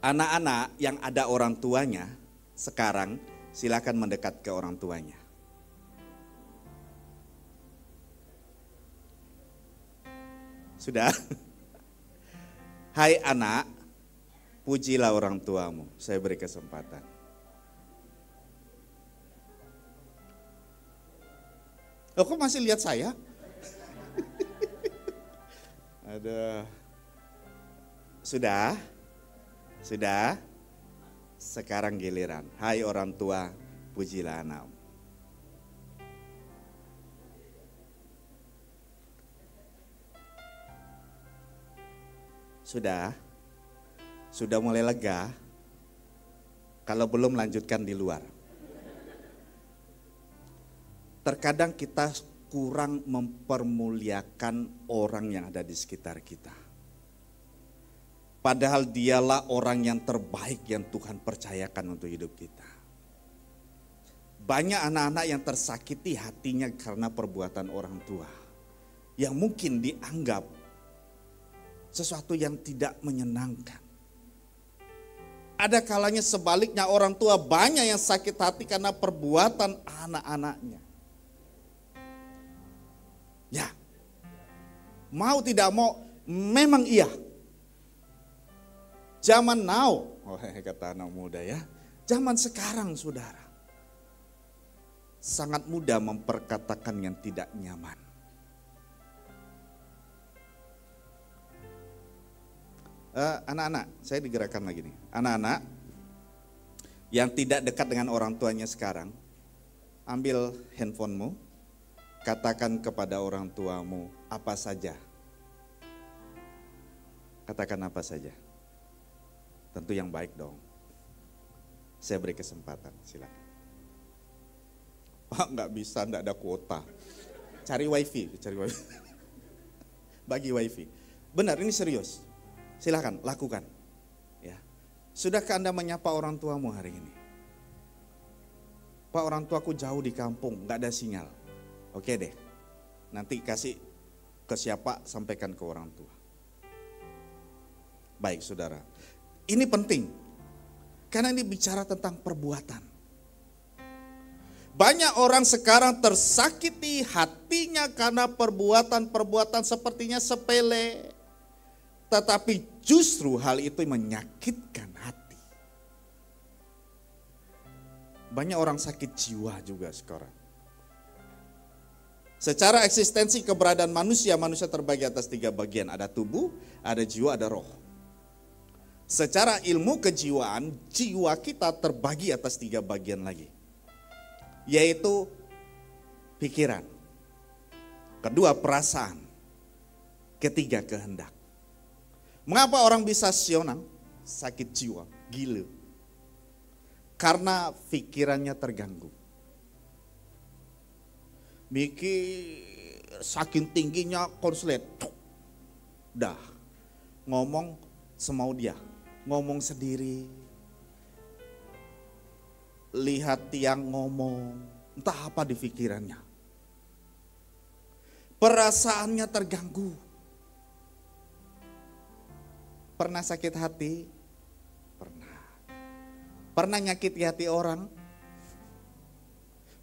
Anak-anak yang ada orang tuanya sekarang silakan mendekat ke orang tuanya. Sudah? Hai anak, pujilah orang tuamu. Saya beri kesempatan. Oh, kok masih lihat saya? Ada. Sudah? Sudah? Sekarang giliran. Hai orang tua, pujilah anakmu. Sudah? Sudah mulai lega? Kalau belum, lanjutkan di luar. Terkadang kita kurang mempermuliakan orang yang ada di sekitar kita. Padahal dialah orang yang terbaik yang Tuhan percayakan untuk hidup kita. Banyak anak-anak yang tersakiti hatinya karena perbuatan orang tua. Yang mungkin dianggap sesuatu yang tidak menyenangkan. Ada kalanya sebaliknya, orang tua banyak yang sakit hati karena perbuatan anak-anaknya. Ya, mau tidak mau, memang iya. Zaman now, kata anak muda ya, zaman sekarang saudara, sangat mudah memperkatakan yang tidak nyaman. Anak-anak, saya digerakkan lagi nih. Anak-anak yang tidak dekat dengan orang tuanya sekarang, ambil handphonemu, katakan kepada orang tuamu apa saja. Katakan apa saja. Tentu yang baik dong. Saya beri kesempatan, silakan. Pak, nggak bisa, nggak ada kuota. Cari wifi. Bagi wifi. Benar, ini serius. Silakan lakukan. Ya. Sudahkah Anda menyapa orang tuamu hari ini? Pak, orang tuaku jauh di kampung, nggak ada sinyal. Oke deh, nanti kasih ke siapa, sampaikan ke orang tua. Baik saudara, ini penting. Karena ini bicara tentang perbuatan. Banyak orang sekarang tersakiti hatinya karena perbuatan-perbuatan sepertinya sepele. Tetapi justru hal itu menyakitkan hati. Banyak orang sakit jiwa juga sekarang. Secara eksistensi keberadaan manusia terbagi atas 3 bagian. Ada tubuh, ada jiwa, ada roh. Secara ilmu kejiwaan, jiwa kita terbagi atas 3 bagian lagi. Yaitu pikiran. Kedua, perasaan. Ketiga, kehendak. Mengapa orang bisa sionang, sakit jiwa, gila? Karena pikirannya terganggu. Mikir saking tingginya konslet, dah ngomong semau dia, ngomong sendiri, lihat tiang ngomong, entah apa di pikirannya. Perasaannya terganggu. Pernah sakit hati? Pernah. Pernah nyakiti hati orang?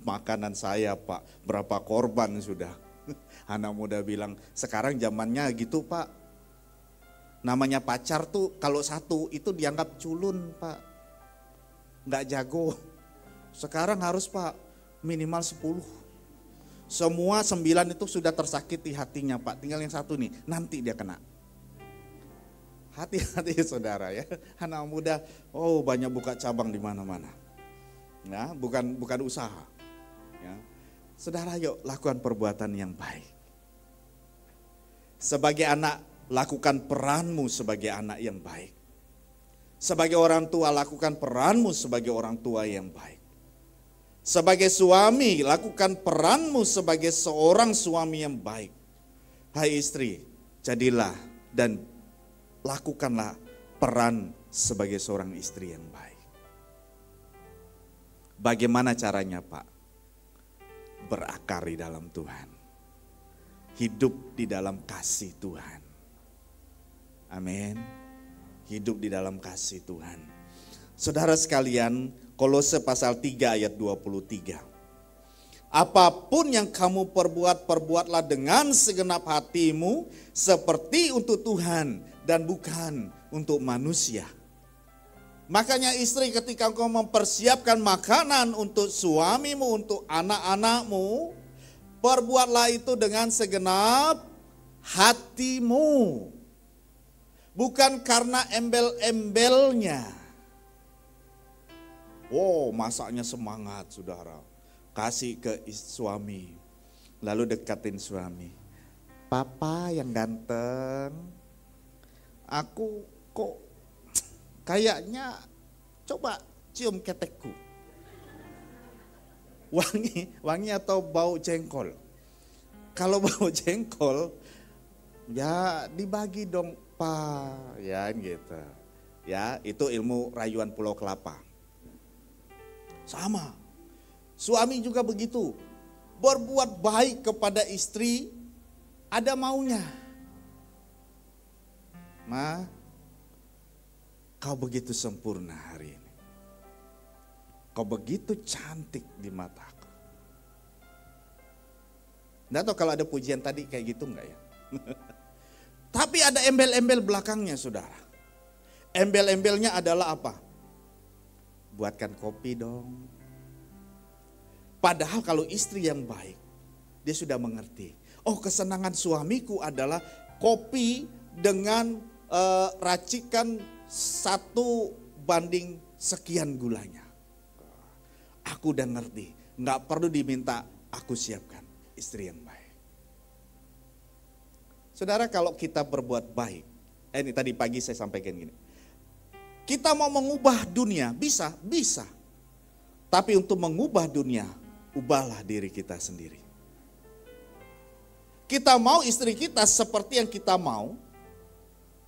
Makanan saya Pak, berapa korban sudah. Anak muda bilang, sekarang zamannya gitu Pak. Namanya pacar tuh kalau satu itu dianggap culun Pak. Nggak jago. Sekarang harus Pak, minimal 10. Semua 9 itu sudah tersakiti hatinya Pak. Tinggal yang satu nih, nanti dia kena. Hati-hati saudara ya, anak muda, banyak buka cabang di mana-mana. Ya, bukan usaha. Ya. Saudara, yuk lakukan perbuatan yang baik. Sebagai anak, lakukan peranmu sebagai anak yang baik. Sebagai orang tua, lakukan peranmu sebagai orang tua yang baik. Sebagai suami, lakukan peranmu sebagai seorang suami yang baik. Hai istri, jadilah dan lakukanlah peran sebagai seorang istri yang baik. Bagaimana caranya Pak? Berakar di dalam Tuhan. Hidup di dalam kasih Tuhan. Amin. hidup di dalam kasih Tuhan. Saudara sekalian, Kolose pasal 3 ayat 23. Apapun yang kamu perbuat, perbuatlah dengan segenap hatimu seperti untuk Tuhan dan bukan untuk manusia. Makanya istri, ketika engkau mempersiapkan makanan untuk suamimu, untuk anak-anakmu, perbuatlah itu dengan segenap hatimu. Bukan karena embel-embelnya. Wow, masaknya semangat saudara. Kasih ke suami. Lalu dekatin suami. Papa yang ganteng, aku kok kayaknya coba cium ketekku. Wangi atau bau jengkol. Kalau bau jengkol, ya dibagi dong Pak, ya gitu. Ya, itu ilmu rayuan Pulau Kelapa. Sama. Suami juga begitu. Berbuat baik kepada istri ada maunya. Ma, kau begitu sempurna hari ini. Kau begitu cantik di mataku. Nggak tahu kalau ada pujian tadi kayak gitu enggak ya? Tapi ada embel-embel belakangnya saudara. Embel-embelnya adalah apa? Buatkan kopi dong. Padahal kalau istri yang baik, dia sudah mengerti. Oh, kesenangan suamiku adalah kopi dengan racikan 1 banding sekian gulanya. Aku udah ngerti, nggak perlu diminta, aku siapkan istri yang baik. Saudara, kalau kita berbuat baik, ini tadi pagi saya sampaikan gini. Kita mau mengubah dunia, bisa. Tapi untuk mengubah dunia, ubahlah diri kita sendiri. Kita mau istri kita seperti yang kita mau,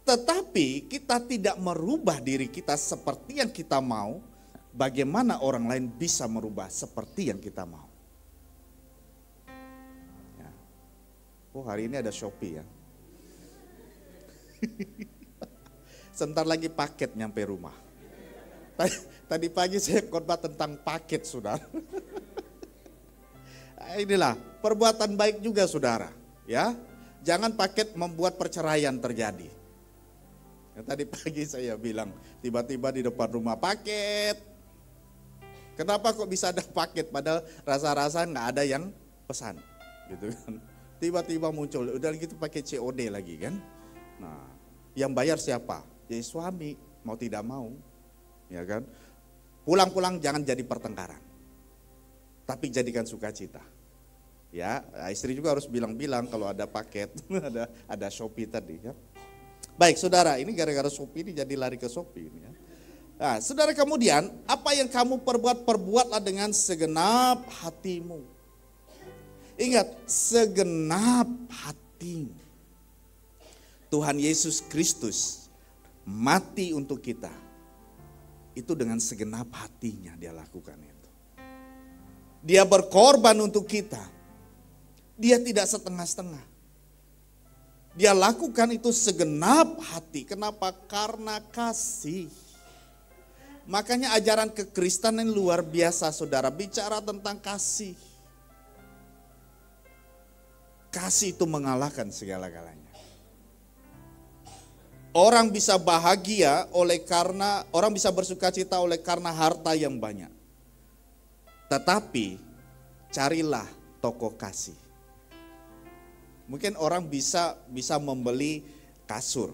tetapi kita tidak merubah diri kita seperti yang kita mau, bagaimana orang lain bisa merubah seperti yang kita mau? Ya. Oh, hari ini ada Shopee ya. Sebentar lagi paket nyampe rumah. Tadi pagi saya khotbah tentang paket, saudara. Inilah perbuatan baik juga, saudara. Ya, jangan paket membuat perceraian terjadi. Tadi pagi saya bilang, tiba-tiba di depan rumah paket. Kenapa kok bisa ada paket? Padahal rasa-rasa nggak ada yang pesan, gitu kan? Tiba-tiba muncul, udah gitu pakai COD lagi kan? Nah, yang bayar siapa? Jadi suami, mau tidak mau, ya kan? Pulang-pulang jangan jadi pertengkaran, tapi jadikan sukacita. Ya, istri juga harus bilang-bilang kalau ada paket, ada Shopee tadi ya. Baik, saudara, ini gara-gara Shopee ini jadi lari ke Shopee ini ya. Nah, saudara, kemudian apa yang kamu perbuat, perbuatlah dengan segenap hatimu. Ingat, segenap hatimu. Tuhan Yesus Kristus mati untuk kita. Itu dengan segenap hatinya dia lakukan itu. Dia berkorban untuk kita. Dia tidak setengah-setengah. Dia lakukan itu segenap hati. Kenapa? Karena kasih. Makanya ajaran kekristenan luar biasa, saudara. Bicara tentang kasih. Kasih itu mengalahkan segala-galanya. Orang bisa bahagia orang bisa bersuka cita oleh karena harta yang banyak. Tetapi carilah toko kasih. Mungkin orang bisa membeli kasur,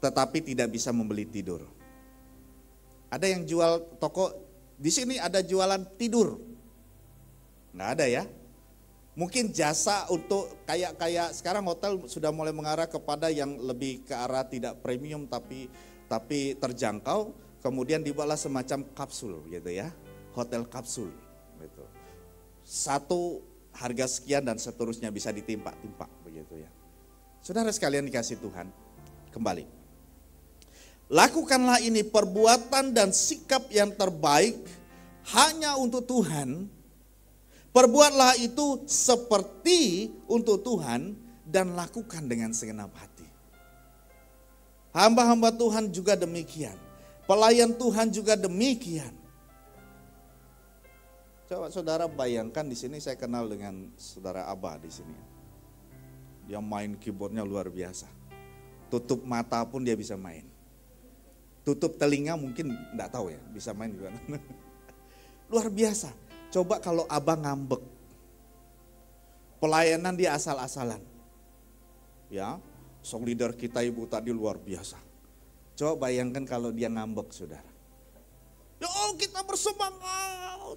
tetapi tidak bisa membeli tidur. Ada yang jual toko, di sini ada jualan tidur. Nggak ada ya. Mungkin jasa untuk kayak sekarang hotel sudah mulai mengarah kepada yang lebih ke arah tidak premium tapi terjangkau, kemudian dibuatlah semacam kapsul gitu ya, hotel kapsul gitu. Satu harga sekian dan seterusnya bisa ditimpa-timpa begitu ya. Saudara sekalian dikasih Tuhan, kembali. Lakukanlah ini perbuatan dan sikap yang terbaik hanya untuk Tuhan. Perbuatlah itu seperti untuk Tuhan dan lakukan dengan segenap hati. Hamba-hamba Tuhan juga demikian. Pelayan Tuhan juga demikian. Coba saudara bayangkan, di sini saya kenal dengan saudara Abah di sini. Dia main keyboardnya luar biasa. Tutup mata pun dia bisa main. Tutup telinga mungkin enggak tahu ya, bisa main juga. Luar biasa. Coba kalau Abah ngambek. Pelayanan dia asal-asalan. Ya, song leader kita ibu tadi luar biasa. Coba bayangkan kalau dia ngambek, saudara. Ya, kita bersemangat.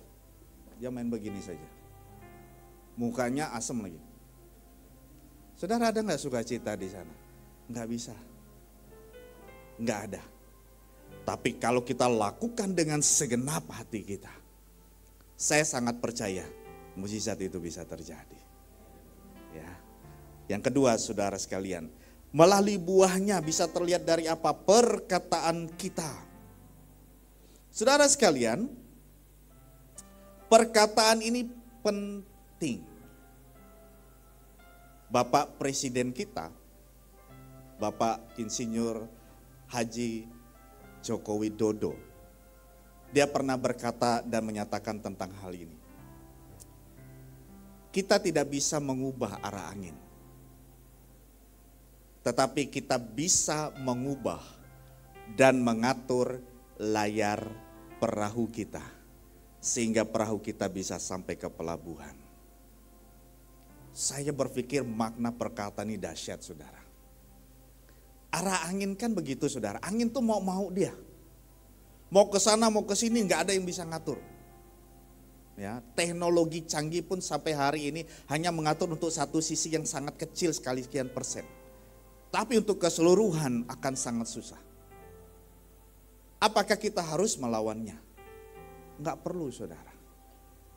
Dia main begini saja. Mukanya asem lagi. Saudara, ada nggak sukacita di sana? Nggak bisa. Nggak ada. Tapi kalau kita lakukan dengan segenap hati kita, saya sangat percaya mukjizat itu bisa terjadi. Ya. Yang kedua, saudara sekalian, melalui buahnya bisa terlihat dari apa? Perkataan kita. Saudara sekalian, perkataan ini penting. Bapak Presiden kita, Bapak Insinyur Haji Joko Widodo, dia pernah berkata dan menyatakan tentang hal ini. Kita tidak bisa mengubah arah angin, tetapi kita bisa mengubah dan mengatur layar perahu kita, sehingga perahu kita bisa sampai ke pelabuhan. Saya berpikir makna perkataan ini dahsyat, saudara. Arah angin kan begitu, saudara. Angin tuh mau dia. Mau ke sana, mau ke sini, nggak ada yang bisa ngatur. Ya, teknologi canggih pun sampai hari ini hanya mengatur untuk satu sisi yang sangat kecil sekali sekian persen. Tapi untuk keseluruhan akan sangat susah. Apakah kita harus melawannya? Enggak perlu, saudara.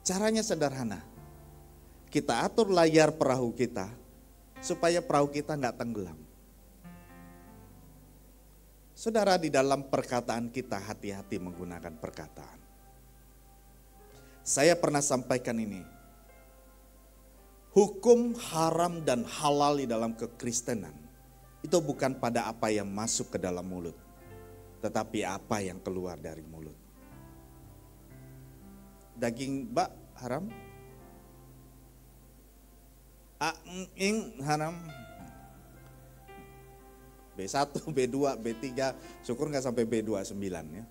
Caranya sederhana. Kita atur layar perahu kita supaya perahu kita enggak tenggelam. Saudara, di dalam perkataan kita hati-hati menggunakan perkataan. Saya pernah sampaikan ini. Hukum haram dan halal di dalam kekristenan itu bukan pada apa yang masuk ke dalam mulut, tetapi apa yang keluar dari mulut. Daging bak haram, haram. B1, B2, B3, syukur gak sampai B29 ya.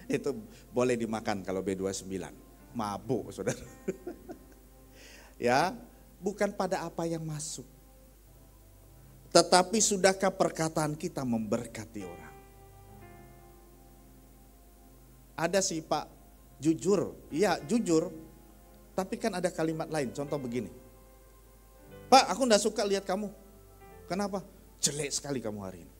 Itu boleh dimakan kalau B29, mabuk saudara. Ya, bukan pada apa yang masuk. Tetapi sudahkah perkataan kita memberkati orang? Ada sih Pak, jujur, iya jujur, tapi kan ada kalimat lain, contoh begini. Pak, aku gak suka lihat kamu. Kenapa? Jelek sekali kamu hari ini.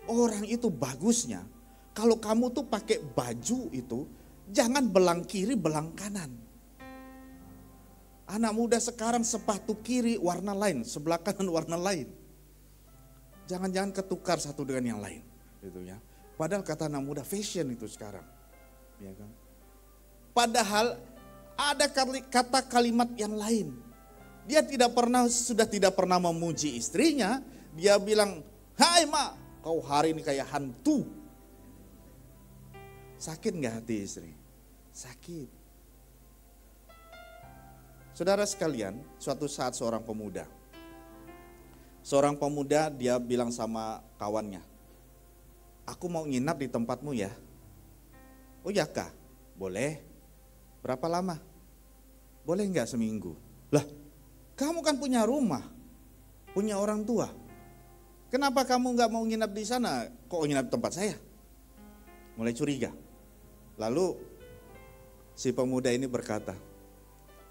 Orang itu bagusnya, kalau kamu tuh pakai baju itu, jangan belang kiri, belang kanan. Anak muda sekarang sepatu kiri warna lain, sebelah kanan warna lain. Jangan-jangan ketukar satu dengan yang lain, gitu ya. Padahal kata anak muda fashion itu sekarang, ya kan? Padahal ada kata kalimat yang lain. Dia sudah tidak pernah memuji istrinya. Dia bilang, hai mak, kau hari ini kayak hantu. Sakit gak hati istri? Sakit. Saudara sekalian, suatu saat seorang pemuda dia bilang sama kawannya, aku mau nginap di tempatmu ya. Oh ya kak, boleh. Berapa lama? Boleh gak seminggu? Lah, kamu kan punya rumah, punya orang tua. Kenapa kamu gak mau nginap di sana? Kok nginap di tempat saya? Mulai curiga. Lalu si pemuda ini berkata,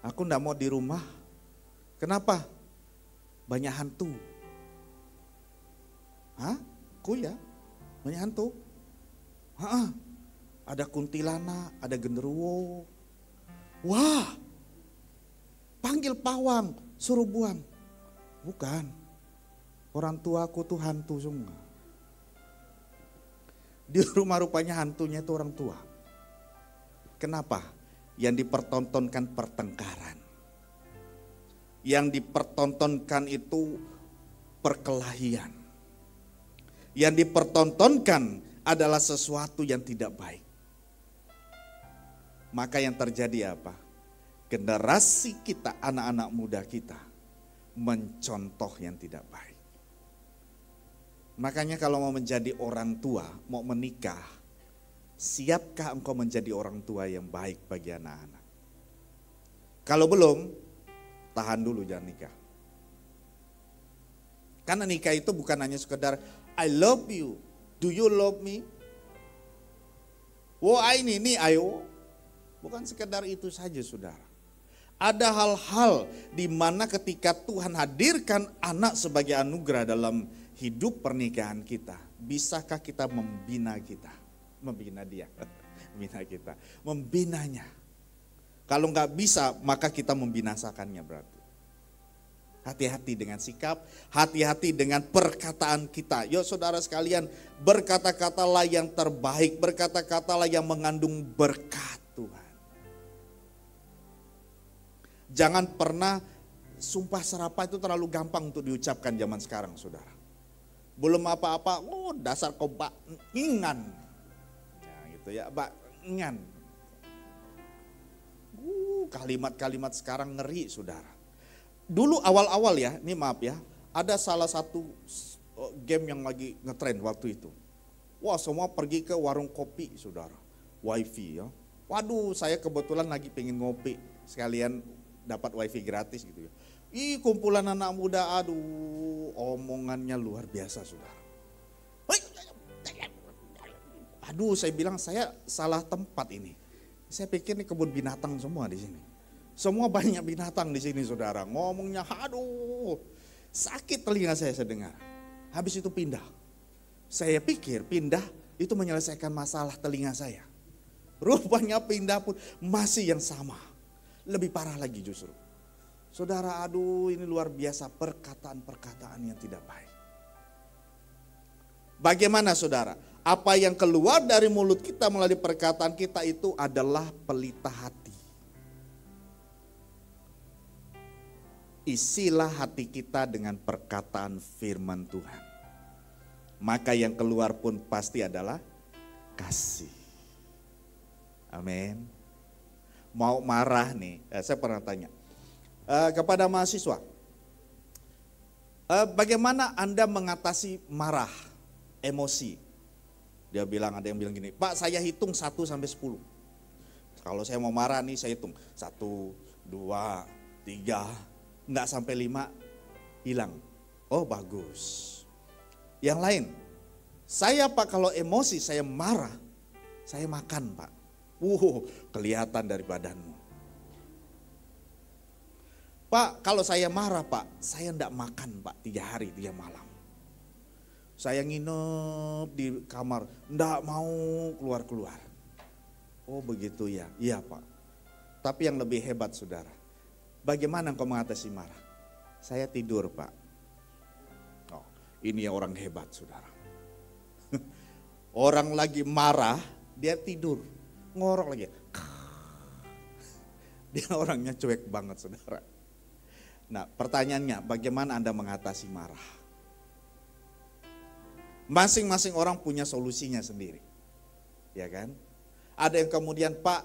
aku gak mau di rumah. Kenapa? Banyak hantu. Hah? Ku ya? Banyak hantu? Hah? Ada kuntilanak, ada genderuwo. Wah, panggil pawang, suruh buang. Bukan, orang tuaku tuh hantu semua. Di rumah rupanya hantunya itu orang tua. Kenapa? Yang dipertontonkan pertengkaran. Yang dipertontonkan itu perkelahian. Yang dipertontonkan adalah sesuatu yang tidak baik. Maka yang terjadi apa? Generasi kita, anak-anak muda kita mencontoh yang tidak baik. Makanya kalau mau menjadi orang tua, mau menikah, siapkah engkau menjadi orang tua yang baik bagi anak-anak? Kalau belum, tahan dulu, jangan nikah. Karena nikah itu bukan hanya sekedar I love you, do you love me? Wah ini ayo. Bukan sekedar itu saja saudara. Ada hal-hal di mana ketika Tuhan hadirkan anak sebagai anugerah dalam hidup pernikahan kita. Bisakah kita membina kita? Membina dia, membina kita, membinanya. Kalau nggak bisa maka kita membinasakannya berarti. Hati-hati dengan sikap, hati-hati dengan perkataan kita. Yo saudara sekalian, berkata-katalah yang terbaik, berkata-katalah yang mengandung berkat Tuhan. Jangan pernah sumpah serapah itu terlalu gampang untuk diucapkan zaman sekarang saudara. Belum apa-apa, oh dasar kau ingan. Ya gitu ya, ingan. Kalimat-kalimat sekarang ngeri saudara. Dulu awal-awal ya, ini maaf ya, ada salah satu game yang lagi ngetrend waktu itu. Wah semua pergi ke warung kopi saudara, wifi ya. Waduh saya kebetulan lagi pengen ngopi, sekalian dapat wifi gratis gitu ya. Ih kumpulan anak muda, aduh omongannya luar biasa saudara. Aduh saya bilang saya salah tempat ini. Saya pikir ini kebun binatang semua di sini. Semua banyak binatang di sini saudara, ngomongnya aduh sakit telinga saya dengar. Habis itu pindah. Saya pikir pindah itu menyelesaikan masalah telinga saya. Rupanya pindah pun masih yang sama. Lebih parah lagi justru. Saudara aduh ini luar biasa perkataan-perkataan yang tidak baik. Bagaimana saudara? Apa yang keluar dari mulut kita melalui perkataan kita itu adalah pelita hati. Isilah hati kita dengan perkataan firman Tuhan. Maka yang keluar pun pasti adalah kasih. Amin. Mau marah nih, saya pernah tanya kepada mahasiswa. Bagaimana Anda mengatasi marah, emosi? Dia bilang, ada yang bilang gini, Pak saya hitung 1 sampai 10. Kalau saya mau marah nih saya hitung 1, 2, 3. Enggak sampai 5 hilang. Oh bagus. Yang lain, saya Pak kalau emosi saya marah, saya makan Pak. Kelihatan dari badanmu. Pak kalau saya marah Pak, saya enggak makan Pak 3 hari 3 malam. Saya nginep di kamar, enggak mau keluar-keluar. Oh begitu ya, iya Pak. Tapi yang lebih hebat saudara. Bagaimana engkau mengatasi marah? Saya tidur Pak. Oh, ini orang hebat saudara. Orang lagi marah, dia tidur. Ngorok lagi. Dia orangnya cuek banget saudara. Nah pertanyaannya, bagaimana Anda mengatasi marah? Masing-masing orang punya solusinya sendiri. Ya kan? Ada yang kemudian, Pak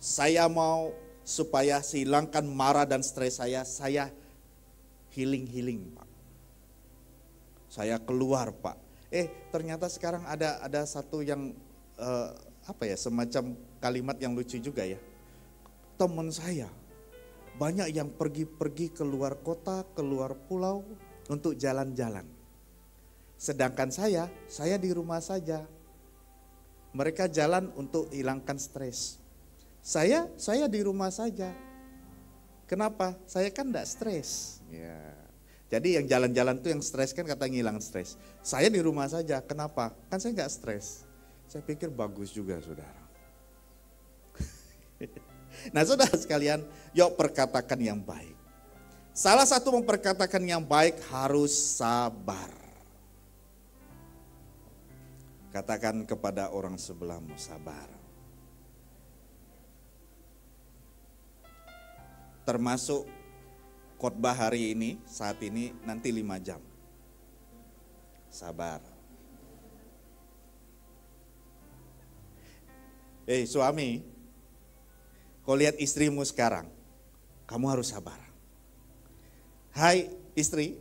saya mau supaya hilangkan marah dan stres saya healing Pak. Saya keluar Pak. Ternyata sekarang ada satu yang semacam kalimat yang lucu juga ya. Teman saya banyak yang pergi keluar kota, keluar pulau untuk jalan-jalan. Sedangkan saya di rumah saja. Mereka jalan untuk hilangkan stres. Saya di rumah saja. Kenapa? Saya kan enggak stres. Ya. Jadi yang jalan-jalan tuh yang stres kan katanya hilang stres. Saya di rumah saja. Kenapa? Kan saya enggak stres. Saya pikir bagus juga saudara. Nah saudara sekalian, yuk perkatakan yang baik. Salah satu memperkatakan yang baik harus sabar. Katakan kepada orang sebelahmu sabar. Termasuk khotbah hari ini, saat ini nanti 5 jam. Sabar. Suami, kau lihat istrimu sekarang, kamu harus sabar. Hai istri,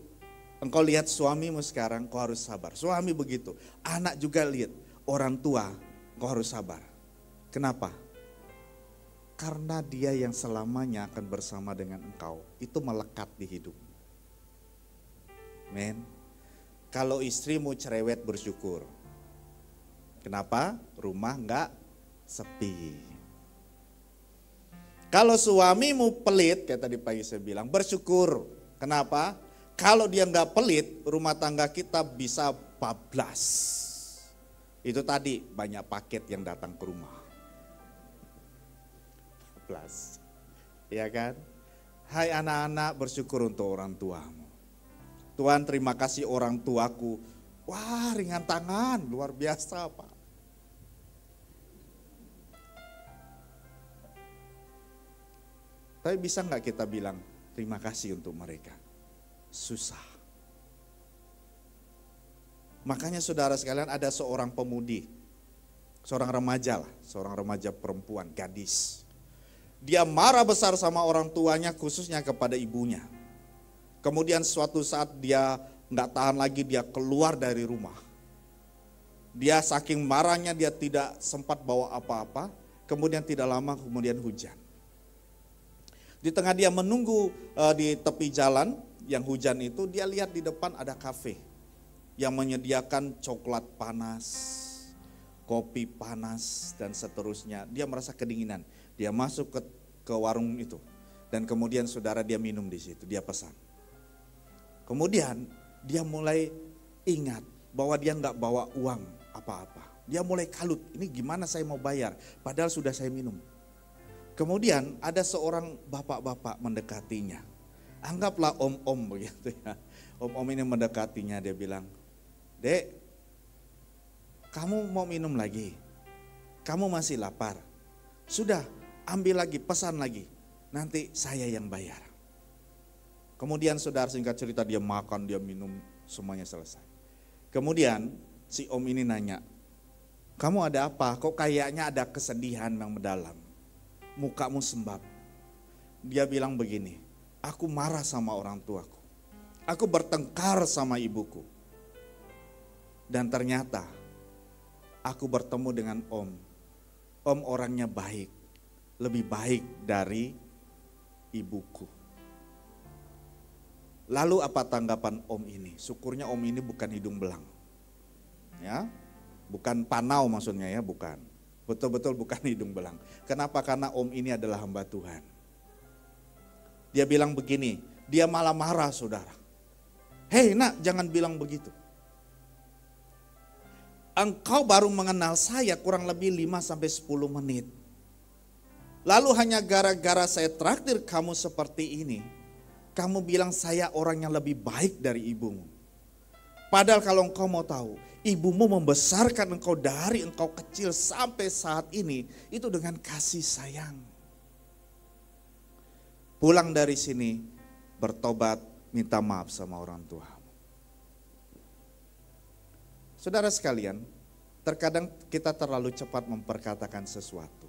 engkau lihat suamimu sekarang, kau harus sabar. Suami begitu, anak juga lihat orang tua, kau harus sabar. Kenapa? Karena dia yang selamanya akan bersama dengan engkau, itu melekat di hidup. Men, kalau istrimu cerewet bersyukur. Kenapa? Rumah enggak sepi. Kalau suamimu pelit, kayak tadi pagi saya bilang, bersyukur. Kenapa? Kalau dia enggak pelit, rumah tangga kita bisa bablas. Itu tadi banyak paket yang datang ke rumah. Bablas. Ya kan? Hai anak-anak, bersyukur untuk orang tuamu. Tuhan, terima kasih orang tuaku. Wah, ringan tangan, luar biasa Pak. Tapi bisa nggak kita bilang terima kasih untuk mereka? Susah. Makanya saudara sekalian, ada seorang pemudi, seorang remaja lah, seorang remaja perempuan, gadis. Dia marah besar sama orang tuanya, khususnya kepada ibunya. Kemudian suatu saat dia nggak tahan lagi, dia keluar dari rumah. Dia saking marahnya dia tidak sempat bawa apa-apa. Kemudian tidak lama kemudian hujan. Di tengah dia menunggu di tepi jalan yang hujan itu, dia lihat di depan ada kafe yang menyediakan coklat panas, kopi panas dan seterusnya. Dia merasa kedinginan. Dia masuk ke warung itu dan kemudian saudara dia minum di situ, dia pesan. Kemudian dia mulai ingat bahwa dia nggak bawa uang apa-apa. Dia mulai kalut, ini gimana saya mau bayar padahal sudah saya minum. Kemudian ada seorang bapak-bapak mendekatinya. Anggaplah om-om begitu ya. Om-om ini mendekatinya, dia bilang, "Dek, kamu mau minum lagi? Kamu masih lapar? Sudah, ambil lagi, pesan lagi. Nanti saya yang bayar." Kemudian saudara, singkat cerita, dia makan, dia minum, semuanya selesai. Kemudian si om ini nanya, "Kamu ada apa? Kok kayaknya ada kesedihan yang mendalam? Mukamu sembab." Dia bilang begini, "Aku marah sama orang tuaku. Aku bertengkar sama ibuku. Dan ternyata aku bertemu dengan om. Om orangnya baik, lebih baik dari ibuku." Lalu apa tanggapan om ini? Syukurnya om ini bukan hidung belang. Ya, bukan panau maksudnya ya, bukan. Betul-betul bukan hidung belang. Kenapa? Karena om ini adalah hamba Tuhan. Dia bilang begini, dia malah marah saudara. "Hei nak, jangan bilang begitu. Engkau baru mengenal saya kurang lebih 5-10 menit. Lalu hanya gara-gara saya traktir kamu seperti ini, kamu bilang saya orang yang lebih baik dari ibumu. Padahal kalau engkau mau tahu, ibumu membesarkan engkau dari engkau kecil sampai saat ini, itu dengan kasih sayang. Pulang dari sini, bertobat, minta maaf sama orang tua." Saudara sekalian, terkadang kita terlalu cepat memperkatakan sesuatu.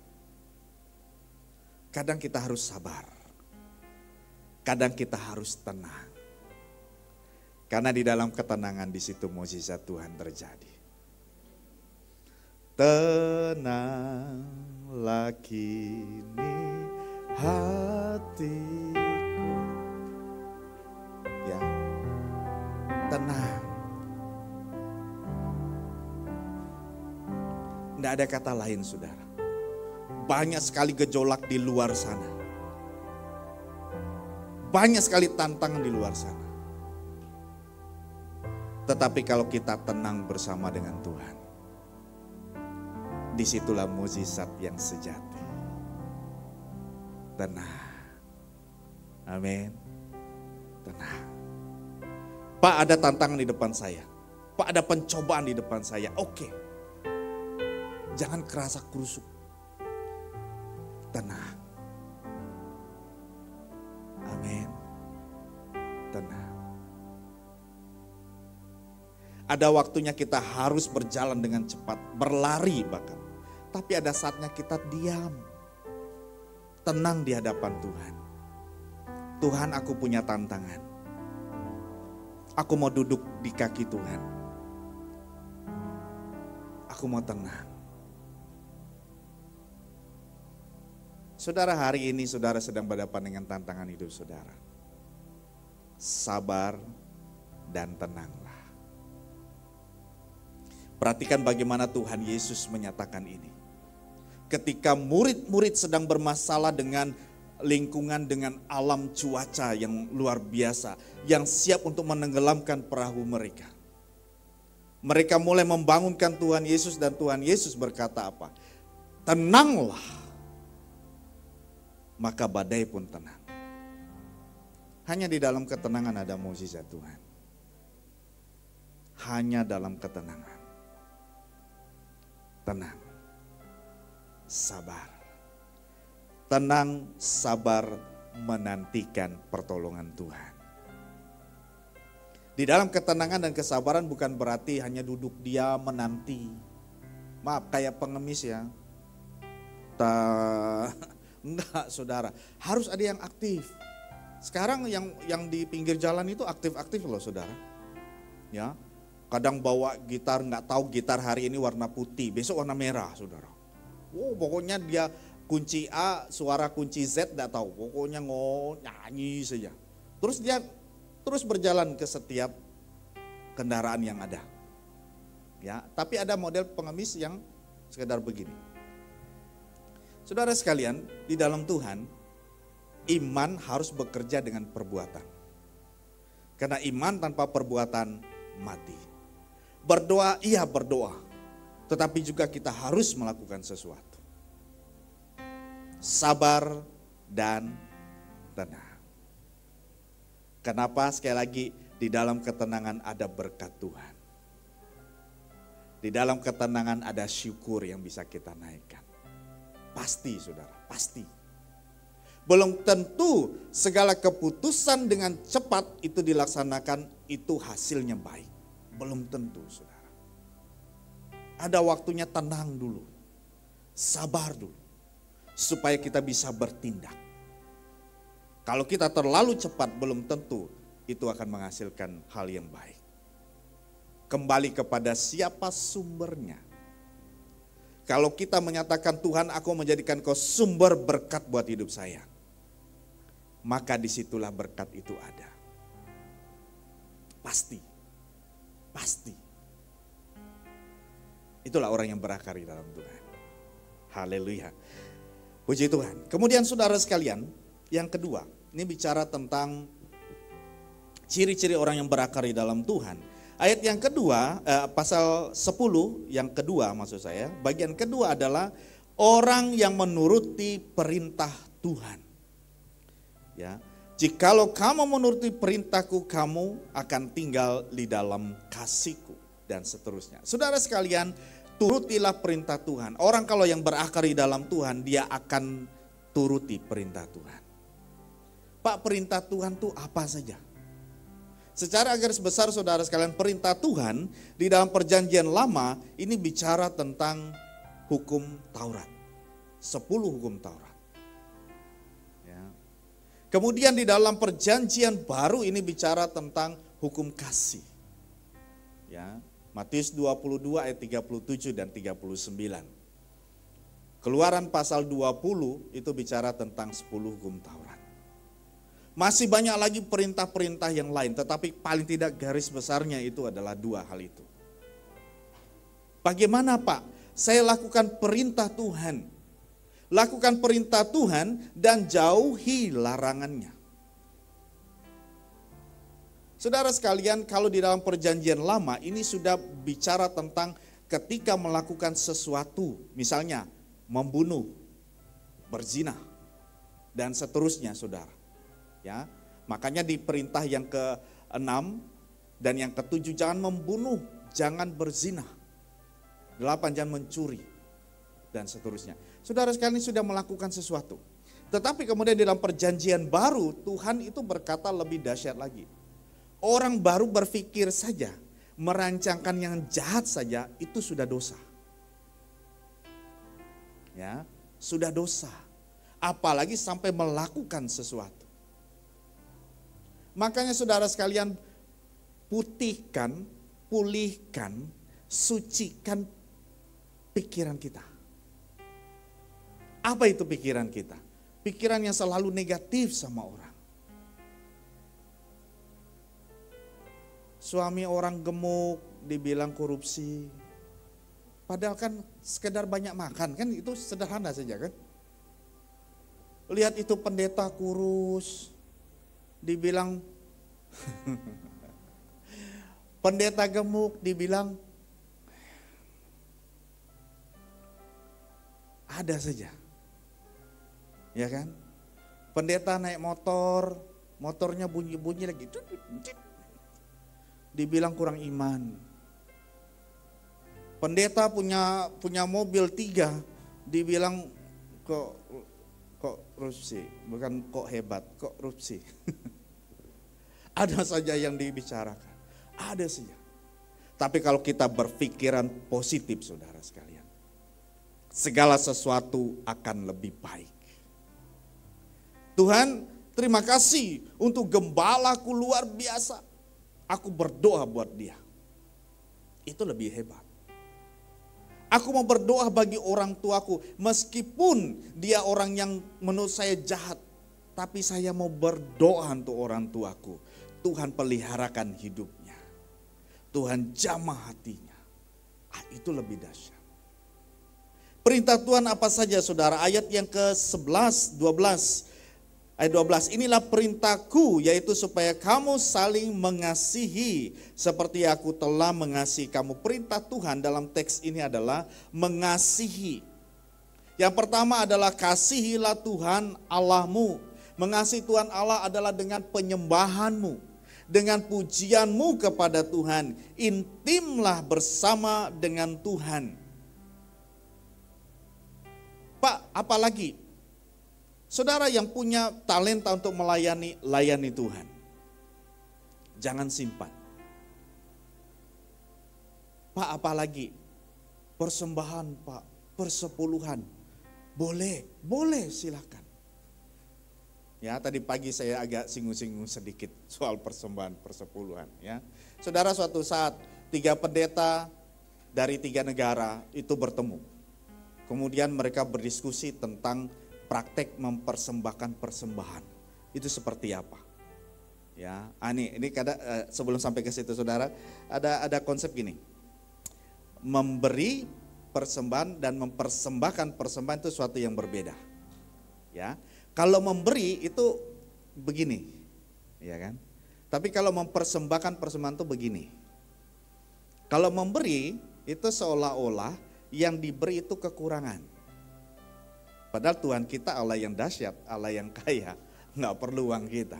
Kadang kita harus sabar. Kadang kita harus tenang. Karena di dalam ketenangan di situ mukjizat Tuhan terjadi. Tenanglah kini hatiku. Ya, tenang. Tidak ada kata lain saudara. Banyak sekali gejolak di luar sana. Banyak sekali tantangan di luar sana. Tetapi kalau kita tenang bersama dengan Tuhan, disitulah mukjizat yang sejati. Tenang. Amin. Tenang. Pak, ada tantangan di depan saya. Pak, ada pencobaan di depan saya. Oke. Jangan kerasa krusuk. Tenang. Amin. Tenang. Ada waktunya kita harus berjalan dengan cepat, berlari bahkan. Tapi ada saatnya kita diam, tenang di hadapan Tuhan. Tuhan, aku punya tantangan. Aku mau duduk di kaki Tuhan. Aku mau tenang. Saudara, hari ini saudara sedang berhadapan dengan tantangan hidup saudara. Sabar dan tenanglah. Perhatikan bagaimana Tuhan Yesus menyatakan ini. Ketika murid-murid sedang bermasalah dengan lingkungan, dengan alam cuaca yang luar biasa, yang siap untuk menenggelamkan perahu mereka. Mereka mulai membangunkan Tuhan Yesus dan Tuhan Yesus berkata apa? Tenanglah, maka badai pun tenang. Hanya di dalam ketenangan ada mukjizat Tuhan. Hanya dalam ketenangan. Tenang, sabar. Tenang, sabar, menantikan pertolongan Tuhan. Di dalam ketenangan dan kesabaran bukan berarti hanya duduk diam menanti. Maaf, kayak pengemis ya. Enggak saudara, harus ada yang aktif. Sekarang yang di pinggir jalan itu aktif-aktif loh saudara. Ya, kadang bawa gitar, nggak tahu gitar hari ini warna putih, besok warna merah saudara. Pokoknya dia kunci A, suara kunci Z enggak tahu, pokoknya nyanyi saja. Terus dia terus berjalan ke setiap kendaraan yang ada. Ya, tapi ada model pengemis yang sekedar begini. Saudara sekalian, di dalam Tuhan, iman harus bekerja dengan perbuatan. Karena iman tanpa perbuatan mati. Berdoa, iya berdoa, tetapi juga kita harus melakukan sesuatu. Sabar dan tenang. Kenapa? Sekali lagi, di dalam ketenangan ada berkat Tuhan. Di dalam ketenangan ada syukur yang bisa kita naikkan. Pasti saudara, pasti. Belum tentu segala keputusan dengan cepat itu dilaksanakan, itu hasilnya baik. Belum tentu saudara. Ada waktunya tenang dulu, sabar dulu. Supaya kita bisa bertindak. Kalau kita terlalu cepat belum tentu itu akan menghasilkan hal yang baik. Kembali kepada siapa sumbernya. Kalau kita menyatakan Tuhan, aku menjadikan kau sumber berkat buat hidup saya. Maka disitulah berkat itu ada. Pasti. Pasti. Itulah orang yang berakar di dalam Tuhan. Haleluya. Puji Tuhan. Kemudian saudara sekalian, yang kedua, ini bicara tentang ciri-ciri orang yang berakar di dalam Tuhan. Ayat yang kedua, pasal 10 yang kedua maksud saya, bagian kedua adalah orang yang menuruti perintah Tuhan. Ya, jikalau kamu menuruti perintahku, kamu akan tinggal di dalam kasihku, dan seterusnya. Saudara sekalian, turutilah perintah Tuhan. Orang kalau yang berakar di dalam Tuhan, dia akan turuti perintah Tuhan. Pak, perintah Tuhan itu apa saja? Secara garis besar saudara sekalian, perintah Tuhan di dalam perjanjian lama ini bicara tentang hukum Taurat. 10 hukum Taurat. Ya. Kemudian di dalam perjanjian baru ini bicara tentang hukum kasih. Ya. Matius 22 ayat 37 dan 39. Keluaran pasal 20 itu bicara tentang 10 hukum Taurat. Masih banyak lagi perintah-perintah yang lain, tetapi paling tidak garis besarnya itu adalah 2 hal itu. Bagaimana Pak? Saya lakukan perintah Tuhan. Lakukan perintah Tuhan dan jauhi larangannya. Saudara sekalian, kalau di dalam perjanjian lama ini sudah bicara tentang ketika melakukan sesuatu, misalnya membunuh, berzina, dan seterusnya saudara. Ya, makanya di perintah yang ke-6 dan yang ke-7, jangan membunuh, jangan berzina. 8, jangan mencuri, dan seterusnya. Saudara sekalian sudah melakukan sesuatu. Tetapi kemudian di dalam perjanjian baru, Tuhan itu berkata lebih dahsyat lagi. Orang baru berpikir saja, merancangkan yang jahat saja, itu sudah dosa. Ya, sudah dosa. Apalagi sampai melakukan sesuatu. Makanya saudara sekalian, putihkan, pulihkan, sucikan pikiran kita. Apa itu pikiran kita? Pikiran yang selalu negatif sama orang. Suami orang gemuk dibilang korupsi. Padahal kan sekedar banyak makan, kan itu sederhana saja kan. Lihat itu pendeta kurus, dibilang pendeta gemuk, dibilang ada saja. Ya kan? Pendeta naik motor, motornya bunyi-bunyi lagi. Dibilang kurang iman. Pendeta punya mobil 3, dibilang kok korupsi, bukan kok hebat, kok korupsi. Ada saja yang dibicarakan, ada saja. Tapi kalau kita berpikiran positif saudara sekalian, segala sesuatu akan lebih baik. Tuhan, terima kasih untuk gembalaku luar biasa. Aku berdoa buat dia. Itu lebih hebat. Aku mau berdoa bagi orang tuaku, meskipun dia orang yang menurut saya jahat, tapi saya mau berdoa untuk orang tuaku. Tuhan peliharakan hidupnya. Tuhan jamah hatinya. Itu lebih dahsyat. Perintah Tuhan apa saja saudara? Ayat yang ke-11, 12. Ayat 12, inilah perintahku, yaitu supaya kamu saling mengasihi seperti aku telah mengasihi kamu. Perintah Tuhan dalam teks ini adalah mengasihi. Yang pertama adalah kasihilah Tuhan Allahmu. Mengasihi Tuhan Allah adalah dengan penyembahanmu, dengan pujianmu kepada Tuhan. Intimlah bersama dengan Tuhan. Pak, apalagi? Saudara yang punya talenta untuk layani Tuhan. Jangan simpan. Pak, apalagi? Persembahan, Pak, persepuluhan. Boleh silakan. Ya, tadi pagi saya agak singgung-singgung sedikit soal persembahan persepuluhan. Ya, saudara, suatu saat 3 pendeta dari 3 negara itu bertemu. Kemudian mereka berdiskusi tentang praktek mempersembahkan persembahan. Itu seperti apa? Ya, ini sebelum sampai ke situ saudara, ada konsep gini. Memberi persembahan dan mempersembahkan persembahan itu suatu yang berbeda. Ya. Kalau memberi itu begini, ya kan? Tapi kalau mempersembahkan persembahan itu begini. Kalau memberi itu seolah-olah yang diberi itu kekurangan. Padahal Tuhan kita Allah yang dahsyat, Allah yang kaya, nggak perlu uang kita.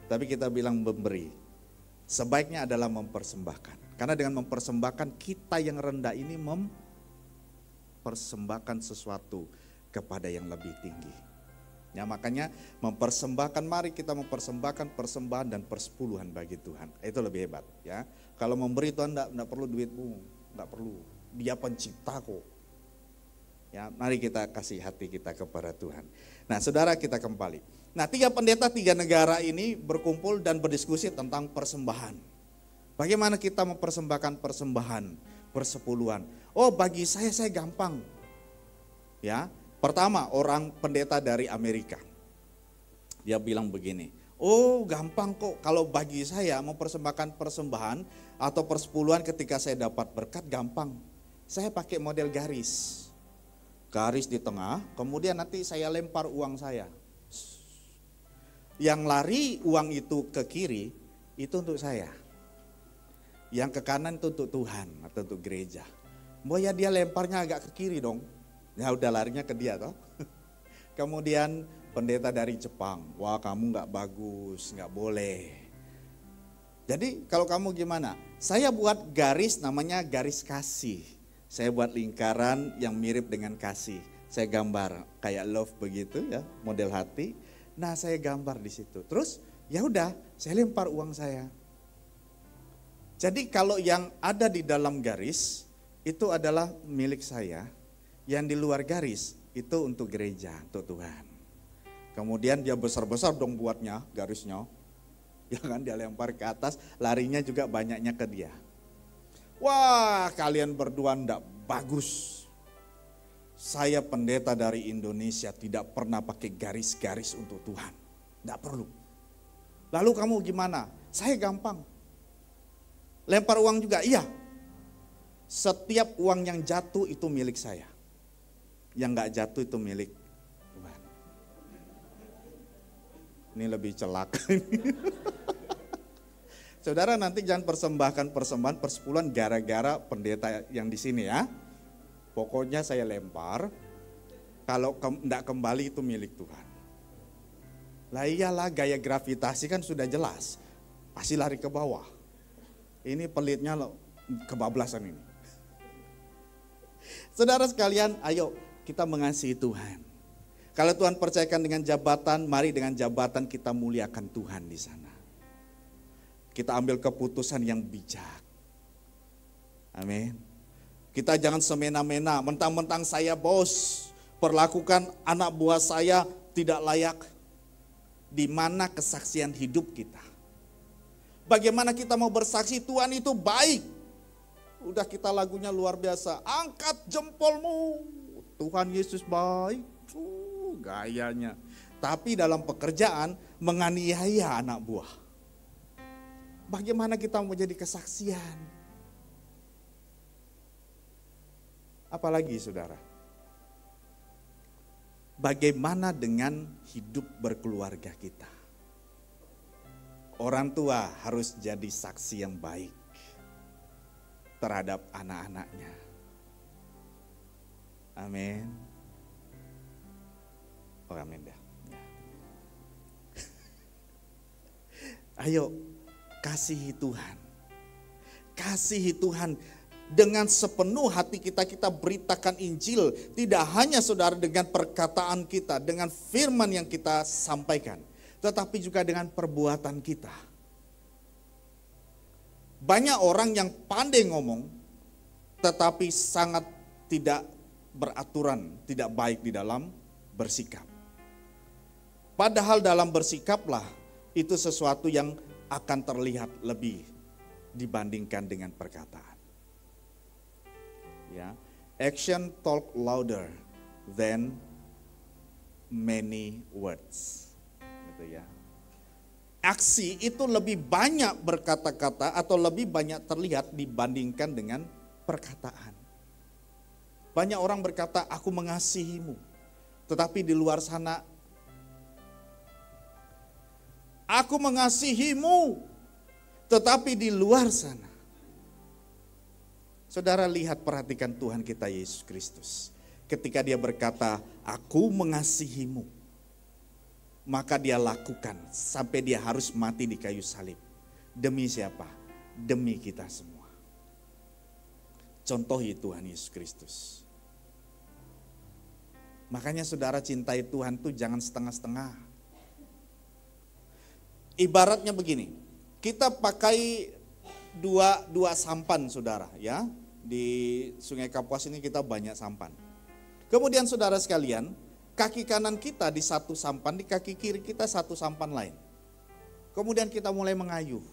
Tapi kita bilang memberi. Sebaiknya adalah mempersembahkan. Karena dengan mempersembahkan, kita yang rendah ini mempersembahkan sesuatu kepada yang lebih tinggi. Ya, makanya mempersembahkan, mari kita mempersembahkan persembahan dan persepuluhan bagi Tuhan. Itu lebih hebat. Ya, kalau memberi Tuhan enggak perlu duitmu, enggak perlu. Dia pencipta kok. Ya, mari kita kasih hati kita kepada Tuhan. Nah, saudara, kita kembali. Nah, 3 pendeta 3 negara ini berkumpul dan berdiskusi tentang persembahan. Bagaimana kita mempersembahkan persembahan, persepuluhan? Oh, bagi saya gampang. Ya, pertama orang pendeta dari Amerika. Dia bilang begini, oh gampang kok, kalau bagi saya mempersembahkan persembahan atau persepuluhan ketika saya dapat berkat gampang. Saya pakai model garis di tengah, kemudian nanti saya lempar uang saya. Yang lari uang itu ke kiri, itu untuk saya. Yang ke kanan itu untuk Tuhan atau untuk gereja. Mau ya dia lemparnya agak ke kiri dong. Ya udah larinya ke dia toh. Kemudian pendeta dari Jepang, wah kamu gak bagus, gak boleh. Jadi kalau kamu gimana? Saya buat garis namanya garis kasih. Saya buat lingkaran yang mirip dengan kasih. Saya gambar kayak love begitu ya, model hati. Nah, saya gambar di situ. Terus ya udah, saya lempar uang saya. Jadi kalau yang ada di dalam garis itu adalah milik saya, yang di luar garis Itu untuk gereja, untuk Tuhan. Kemudian dia besar-besar dong buatnya, garisnya. Ya kan, dia lempar ke atas, larinya juga banyaknya ke dia. Wah, kalian berdua ndak bagus. Saya pendeta dari Indonesia tidak pernah pakai garis-garis untuk Tuhan. Ndak perlu. Lalu kamu gimana? Saya gampang. Lempar uang juga? Iya. Setiap uang yang jatuh itu milik saya. Yang nggak jatuh itu milik Tuhan. Ini lebih celaka. Saudara nanti jangan persembahkan persembahan persepuluhan gara-gara pendeta yang di sini ya. Pokoknya saya lempar, kalau enggak kembali itu milik Tuhan. Lah iyalah, gaya gravitasi kan sudah jelas, pasti lari ke bawah. Ini pelitnya loh, kebablasan ini. Saudara sekalian, ayo kita mengasihi Tuhan. Kalau Tuhan percayakan dengan jabatan, mari dengan jabatan kita muliakan Tuhan di sana. Kita ambil keputusan yang bijak. Amin. Kita jangan semena-mena, mentang-mentang saya bos, perlakukan anak buah saya tidak layak. Di mana kesaksian hidup kita? Bagaimana kita mau bersaksi Tuhan itu baik? Udah kita lagunya luar biasa, angkat jempolmu, Tuhan Yesus baik. Gayanya. Tapi dalam pekerjaan menganiaya anak buah. Bagaimana kita mau jadi kesaksian? Apalagi saudara, bagaimana dengan hidup berkeluarga kita? Orang tua harus jadi saksi yang baik terhadap anak-anaknya. Amin. Oh amin dah. Ayo kasihi Tuhan. Kasihi Tuhan. Dengan sepenuh hati kita beritakan Injil. Tidak hanya saudara dengan perkataan kita, dengan firman yang kita sampaikan, tetapi juga dengan perbuatan kita. Banyak orang yang pandai ngomong, tetapi sangat tidak beraturan, tidak baik di dalam bersikap. Padahal dalam bersikaplah itu sesuatu yang akan terlihat lebih dibandingkan dengan perkataan. Ya, action talk louder than many words. Gitu ya. Aksi itu lebih banyak berkata-kata atau lebih banyak terlihat dibandingkan dengan perkataan. Banyak orang berkata, aku mengasihimu. Tetapi di luar sana, aku mengasihimu. Tetapi di luar sana, saudara lihat, perhatikan Tuhan kita Yesus Kristus. Ketika dia berkata, aku mengasihimu, maka dia lakukan sampai dia harus mati di kayu salib. Demi siapa? Demi kita semua. Contohi Tuhan Yesus Kristus. Makanya saudara cintai Tuhan tuh jangan setengah-setengah. Ibaratnya begini, kita pakai dua sampan saudara ya. Di Sungai Kapuas ini kita banyak sampan. Kemudian saudara sekalian, kaki kanan kita di satu sampan, di kaki kiri kita satu sampan lain. Kemudian kita mulai mengayuh.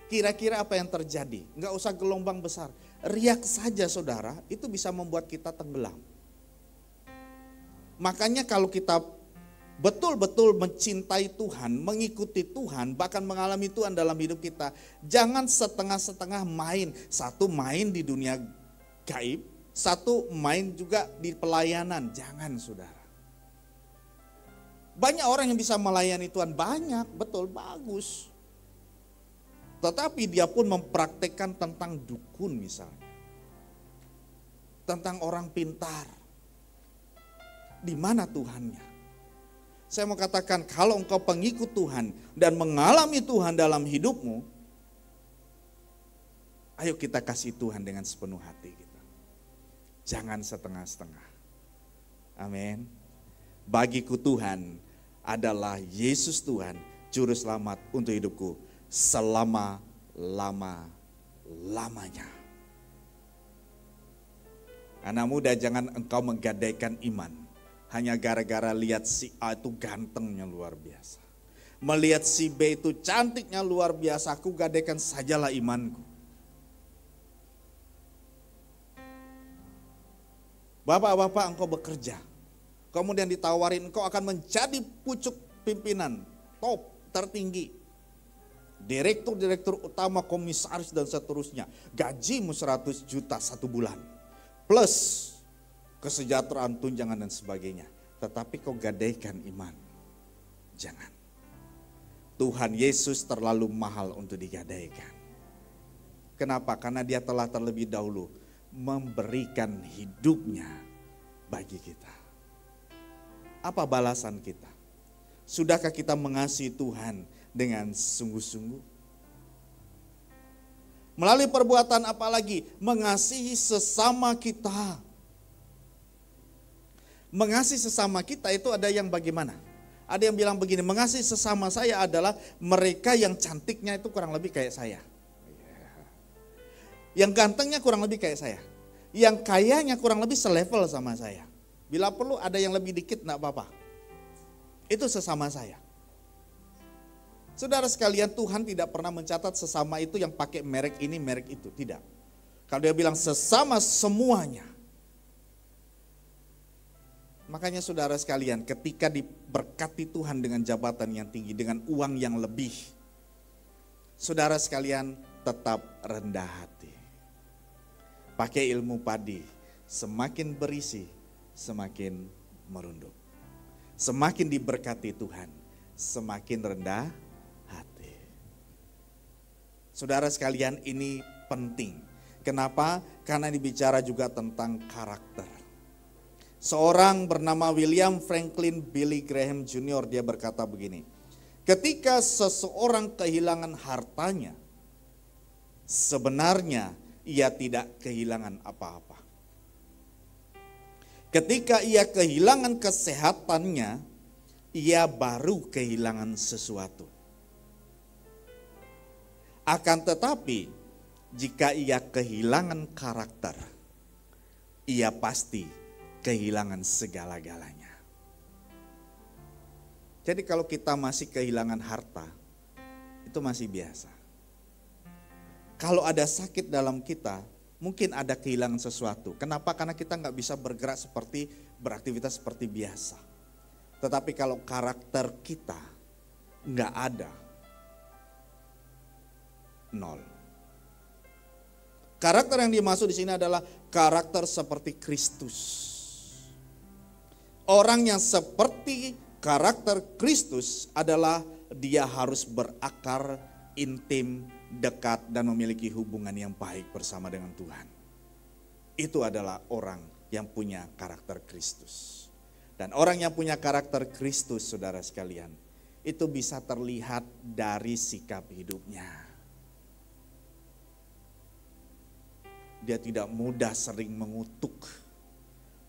Kira-kira apa yang terjadi? Enggak usah gelombang besar. Riak saja saudara, itu bisa membuat kita tenggelam. Makanya kalau kita betul-betul mencintai Tuhan, mengikuti Tuhan, bahkan mengalami Tuhan dalam hidup kita, jangan setengah-setengah main. Satu main di dunia gaib, satu main juga di pelayanan. Jangan saudara. Banyak orang yang bisa melayani Tuhan, banyak, betul, bagus. Tetapi dia pun mempraktekkan tentang dukun misalnya. Tentang orang pintar. Di mana Tuhannya? Saya mau katakan, kalau engkau pengikut Tuhan dan mengalami Tuhan dalam hidupmu, ayo kita kasih Tuhan dengan sepenuh hati kita. Jangan setengah-setengah. Amin. Bagiku Tuhan adalah Yesus Tuhan, Juru Selamat untuk hidupku selama-lamanya. Anak muda, jangan engkau menggadaikan iman hanya gara-gara lihat si A itu gantengnya luar biasa. Melihat si B itu cantiknya luar biasa, aku gadaikan sajalah imanku. Bapak-bapak, engkau bekerja, kemudian ditawarin engkau akan menjadi pucuk pimpinan top tertinggi, direktur utama, komisaris dan seterusnya. Gajimu 100 juta 1 bulan. Plus kesejahteraan, tunjangan dan sebagainya. Tetapi kau gadaikan iman. Jangan. Tuhan Yesus terlalu mahal untuk digadaikan. Kenapa? Karena dia telah terlebih dahulu memberikan hidupnya bagi kita. Apa balasan kita? Sudahkah kita mengasihi Tuhan dengan sungguh-sungguh? Melalui perbuatan apa lagi? Mengasihi sesama kita. Mengasihi sesama kita itu ada yang bagaimana? Ada yang bilang begini, mengasihi sesama saya adalah mereka yang cantiknya itu kurang lebih kayak saya. Yang gantengnya kurang lebih kayak saya. Yang kayanya kurang lebih selevel sama saya. Bila perlu ada yang lebih dikit enggak apa-apa. Itu sesama saya. Saudara sekalian, Tuhan tidak pernah mencatat sesama itu yang pakai merek ini, merek itu. Tidak. Kalau dia bilang sesama semuanya. Makanya saudara sekalian, ketika diberkati Tuhan dengan jabatan yang tinggi, dengan uang yang lebih, saudara sekalian tetap rendah hati. Pakai ilmu padi, semakin berisi, semakin merunduk. Semakin diberkati Tuhan, semakin rendah hati. Saudara sekalian, ini penting. Kenapa? Karena dibicara juga tentang karakter. Seorang bernama William Franklin Billy Graham Jr. dia berkata begini, ketika seseorang kehilangan hartanya, sebenarnya ia tidak kehilangan apa-apa. Ketika ia kehilangan kesehatannya, ia baru kehilangan sesuatu. Akan tetapi, jika ia kehilangan karakter, ia pasti kehilangan segala-galanya. Jadi kalau kita masih kehilangan harta, itu masih biasa. Kalau ada sakit dalam kita, mungkin ada kehilangan sesuatu. Kenapa? Karena kita nggak bisa bergerak beraktivitas seperti biasa. Tetapi kalau karakter kita nggak ada, nol. Karakter yang dimaksud di sini adalah karakter seperti Kristus. Orang yang seperti karakter Kristus adalah dia harus berakar intim, dekat, dan memiliki hubungan yang baik bersama dengan Tuhan. Itu adalah orang yang punya karakter Kristus. Dan orang yang punya karakter Kristus, saudara sekalian, itu bisa terlihat dari sikap hidupnya. Dia tidak mudah sering mengutuk,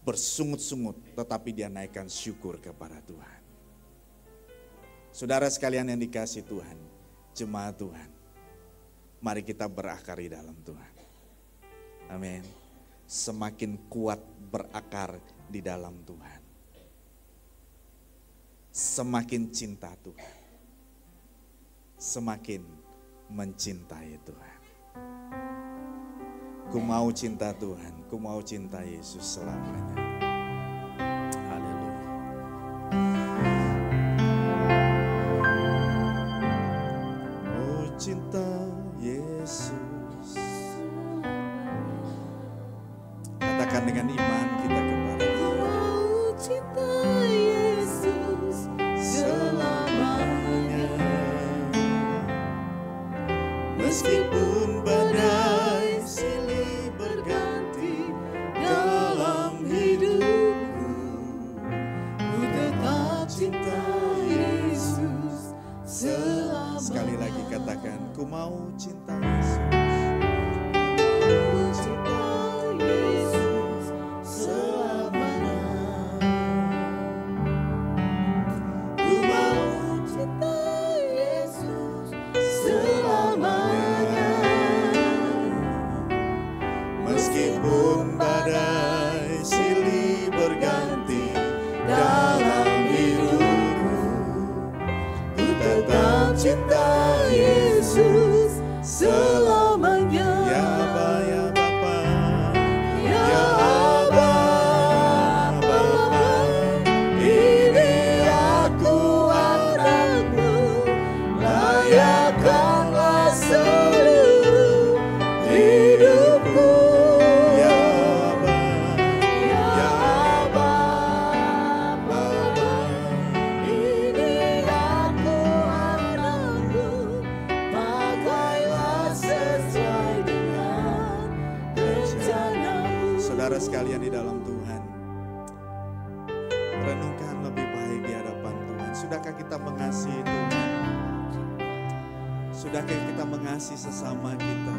bersungut-sungut, tetapi dia naikkan syukur kepada Tuhan. Saudara sekalian yang dikasihi Tuhan, jemaat Tuhan, mari kita berakar di dalam Tuhan. Amin. Semakin kuat berakar di dalam Tuhan, semakin cinta Tuhan, semakin mencintai Tuhan. Ku mau cinta Tuhan, ku mau cinta Yesus selamanya. Haleluya. Oh cinta Yesus. Katakan dengan iman kita kepada Dia. Oh cinta Yesus selamanya. Meskipun badai silih berganti dalam hidupku, ku tetap cinta Yesus selamanya. Sekali lagi katakan, ku mau cinta Yesus. Ku cinta Yesus sekalian di dalam Tuhan, renungkan lebih baik di hadapan Tuhan. Sudahkah kita mengasihi Tuhan? Sudahkah kita mengasihi sesama kita?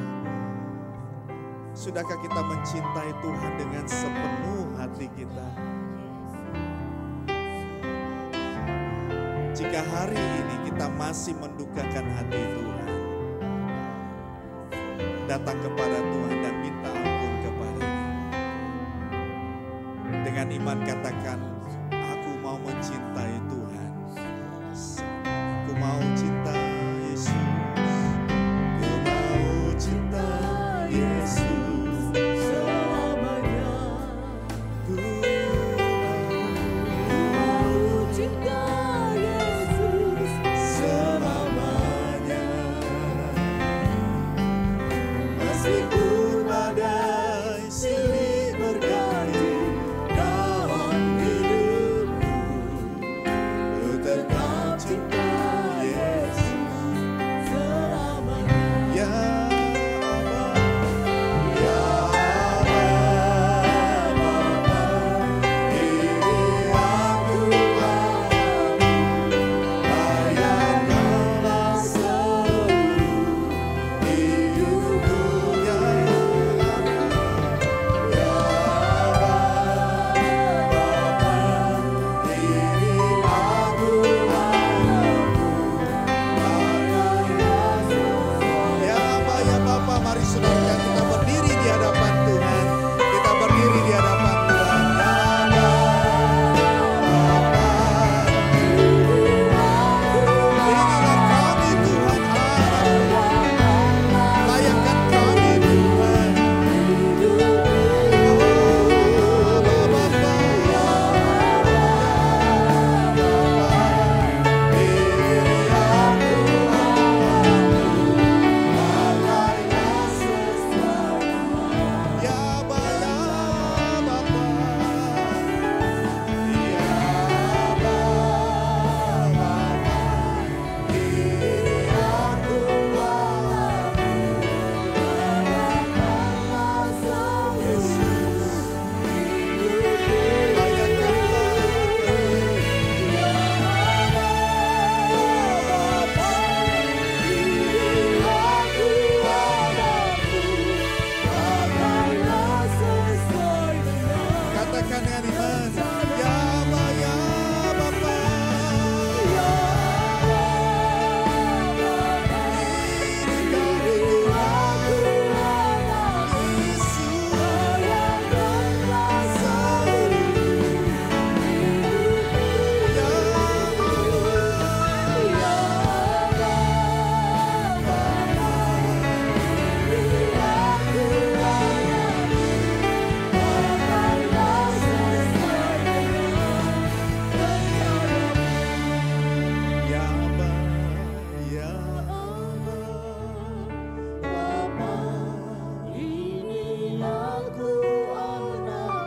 Sudahkah kita mencintai Tuhan dengan sepenuh hati kita? Jika hari ini kita masih mendukakan hati Tuhan, datang kepada Tuhan dan minta ampun kepada-Nya. Dengan iman katakan, aku mau mencintai Tuhan. Aku mau cinta Yesus. Aku mau cinta Yesus selamanya. Ku mau cinta Yesus selamanya. Meskipun badai silih berganti dalam hidupku, ku tetap cinta Yesus selamanya. Ya Bapa, ya Bapa, ini aku layankanlah seluruh hidupku. Ya Bapa, mari saudara kita berdiri di hadapan Tuhan. Kita berdiri di hadapan Tuhan. Inilah kami Tuhan Allah. Layakkan kami Tuhan. Katakan dengan iman. Ya Bapa,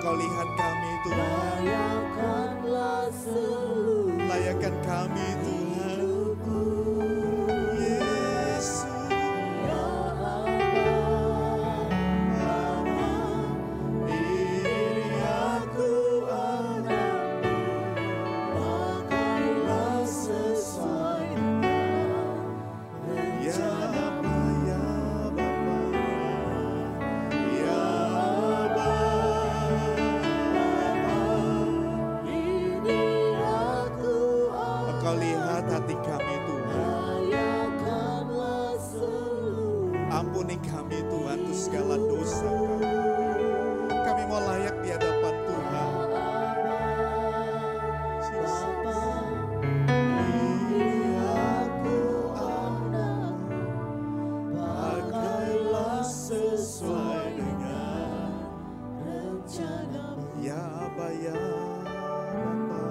Kau lihat kami Tuhan, layakkan kami Tuhan. Yesus, ini aku anakmu, pakailah sesuai dengan rencana. Ya Bapa, ya Bapa, Engkau lihat hati kami Tuhan. Ampuni kami Tuhan untuk segala dosa kami. Kami mau layak di hadapan Tuhan. Ini aku anakmu, pakailah sesuai dengan rencana-Mu. Ya Aba, ya Bapa,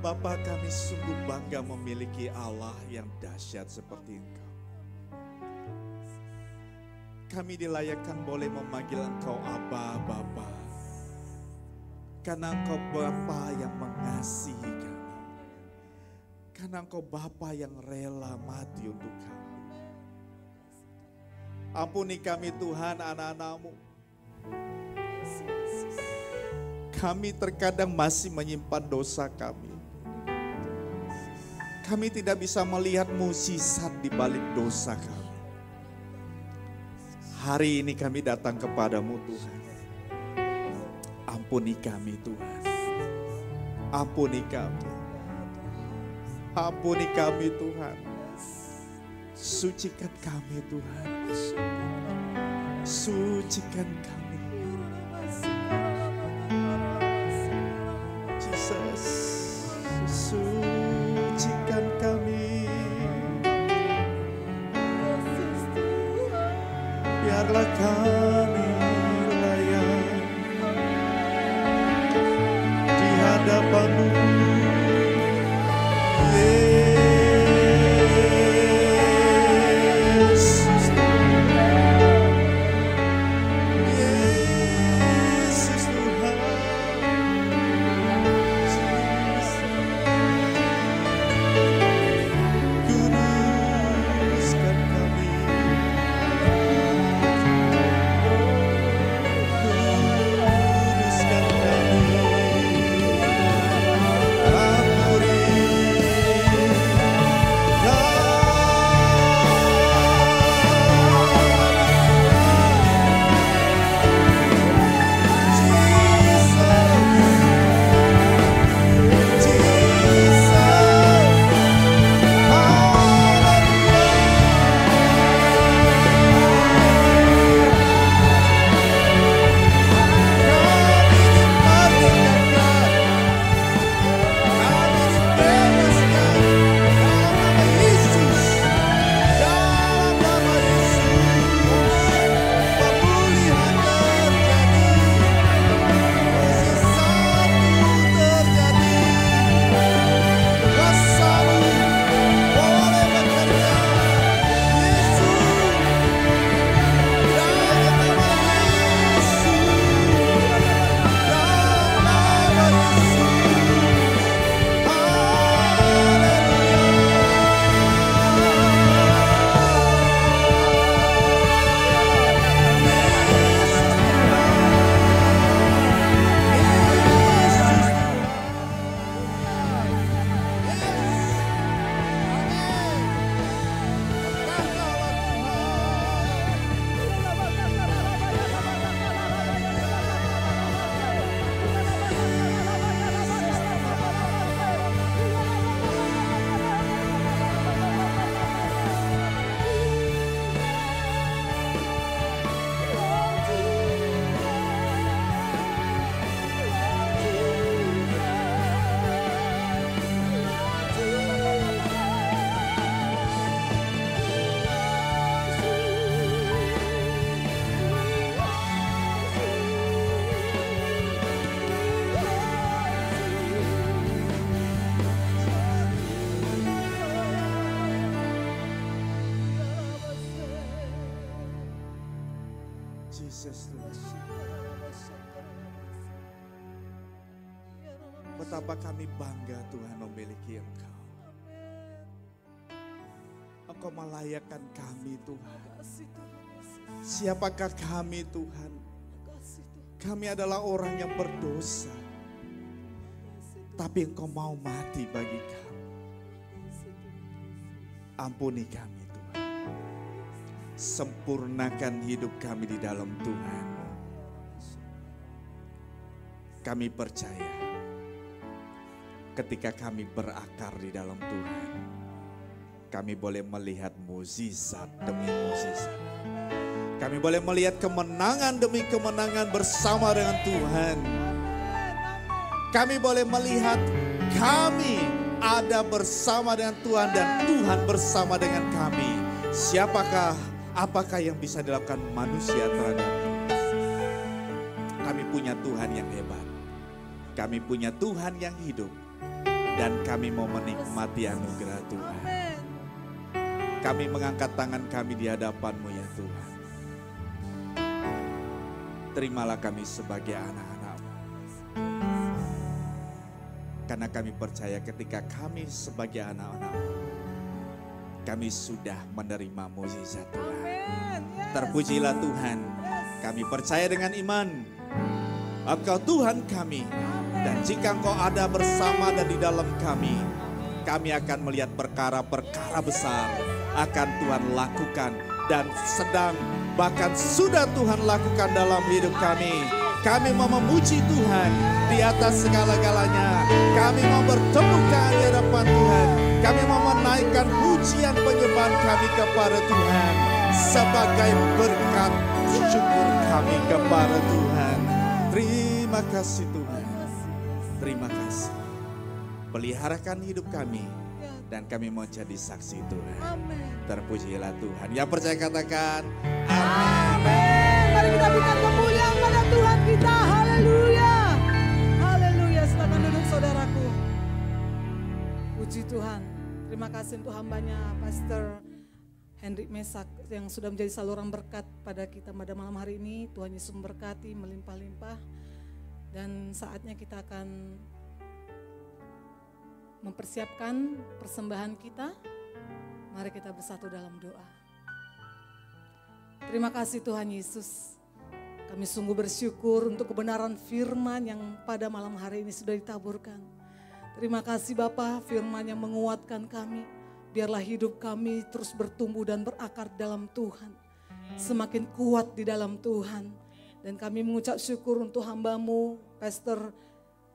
Bapa, kami sungguh bangga memiliki Allah yang dahsyat seperti Engkau. Kami dilayakkan boleh memanggil Engkau Abba, Bapa. Karena Engkau Bapa yang mengasihi kami. Karena Engkau Bapa yang rela mati untuk kami. Ampuni kami Tuhan, anak-anak-Mu. Kami terkadang masih menyimpan dosa kami. Kami tidak bisa melihat mukjizat di balik dosa kami. Hari ini kami datang kepadamu Tuhan. Ampuni kami Tuhan. Ampuni kami. Ampuni kami Tuhan. Sucikan kami Tuhan. Sucikan kami. Jesus, sucikan kami. Biarlah kami layak di hadapan-Mu. Yesus, Yesus Tuhan. Kuduskan kami. Kuduskan kami. Ampuni Jesus Tuhan. Betapa kami bangga Tuhan memiliki Engkau. Engkau melayakkan kami Tuhan. Siapakah kami Tuhan? Kami adalah orang yang berdosa. Tapi Engkau mau mati bagi kami. Ampuni kami Tuhan. Sempurnakan hidup kami di dalam Tuhan. Kami percaya ketika kami berakar di dalam Tuhan, kami boleh melihat mukjizat demi mukjizat. Kami boleh melihat kemenangan demi kemenangan bersama dengan Tuhan. Kami boleh melihat kami ada bersama dengan Tuhan dan Tuhan bersama dengan kami. Apakah yang bisa dilakukan manusia terhadap kita? Kami punya Tuhan yang hebat. Kami punya Tuhan yang hidup. Dan kami mau menikmati anugerah Tuhan. Kami mengangkat tangan kami di hadapan-Mu ya Tuhan. Terimalah kami sebagai anak-anak-Mu. Karena kami percaya ketika kami sebagai anak-anak-Mu, kami sudah menerima mukjizat Tuhan. Terpujilah Tuhan. Kami percaya dengan iman. Engkau Tuhan kami. Dan jika Engkau ada bersama dan di dalam kami akan melihat perkara-perkara besar akan Tuhan lakukan dan sedang bahkan sudah Tuhan lakukan dalam hidup kami. Kami mau memuji Tuhan di atas segala-galanya. Kami mau bertemukan di hadapan Tuhan. Kami mau menaikkan pujian penyembahan kami kepada Tuhan sebagai berkat syukur kami kepada Tuhan. Terima kasih Tuhan. Terima kasih. Peliharakan hidup kami dan kami mau jadi saksi Tuhan. Terpujilah Tuhan. Yang percaya katakan amin. Mari kita berikan kemuliaan pada Tuhan kita. Haleluya. Haleluya. Silakan duduk saudaraku. Puji Tuhan. Terima kasih untuk hambanya Pastor Hendrik Mesak yang sudah menjadi saluran berkat pada kita pada malam hari ini. Tuhan Yesus memberkati melimpah-limpah. Dan saatnya kita akan mempersiapkan persembahan kita. Mari kita bersatu dalam doa. Terima kasih Tuhan Yesus. Kami sungguh bersyukur untuk kebenaran firman yang pada malam hari ini sudah ditaburkan. Terima kasih Bapa, firman yang menguatkan kami. Biarlah hidup kami terus bertumbuh dan berakar dalam Tuhan. Semakin kuat di dalam Tuhan. Dan kami mengucap syukur untuk hamba-Mu, Pastor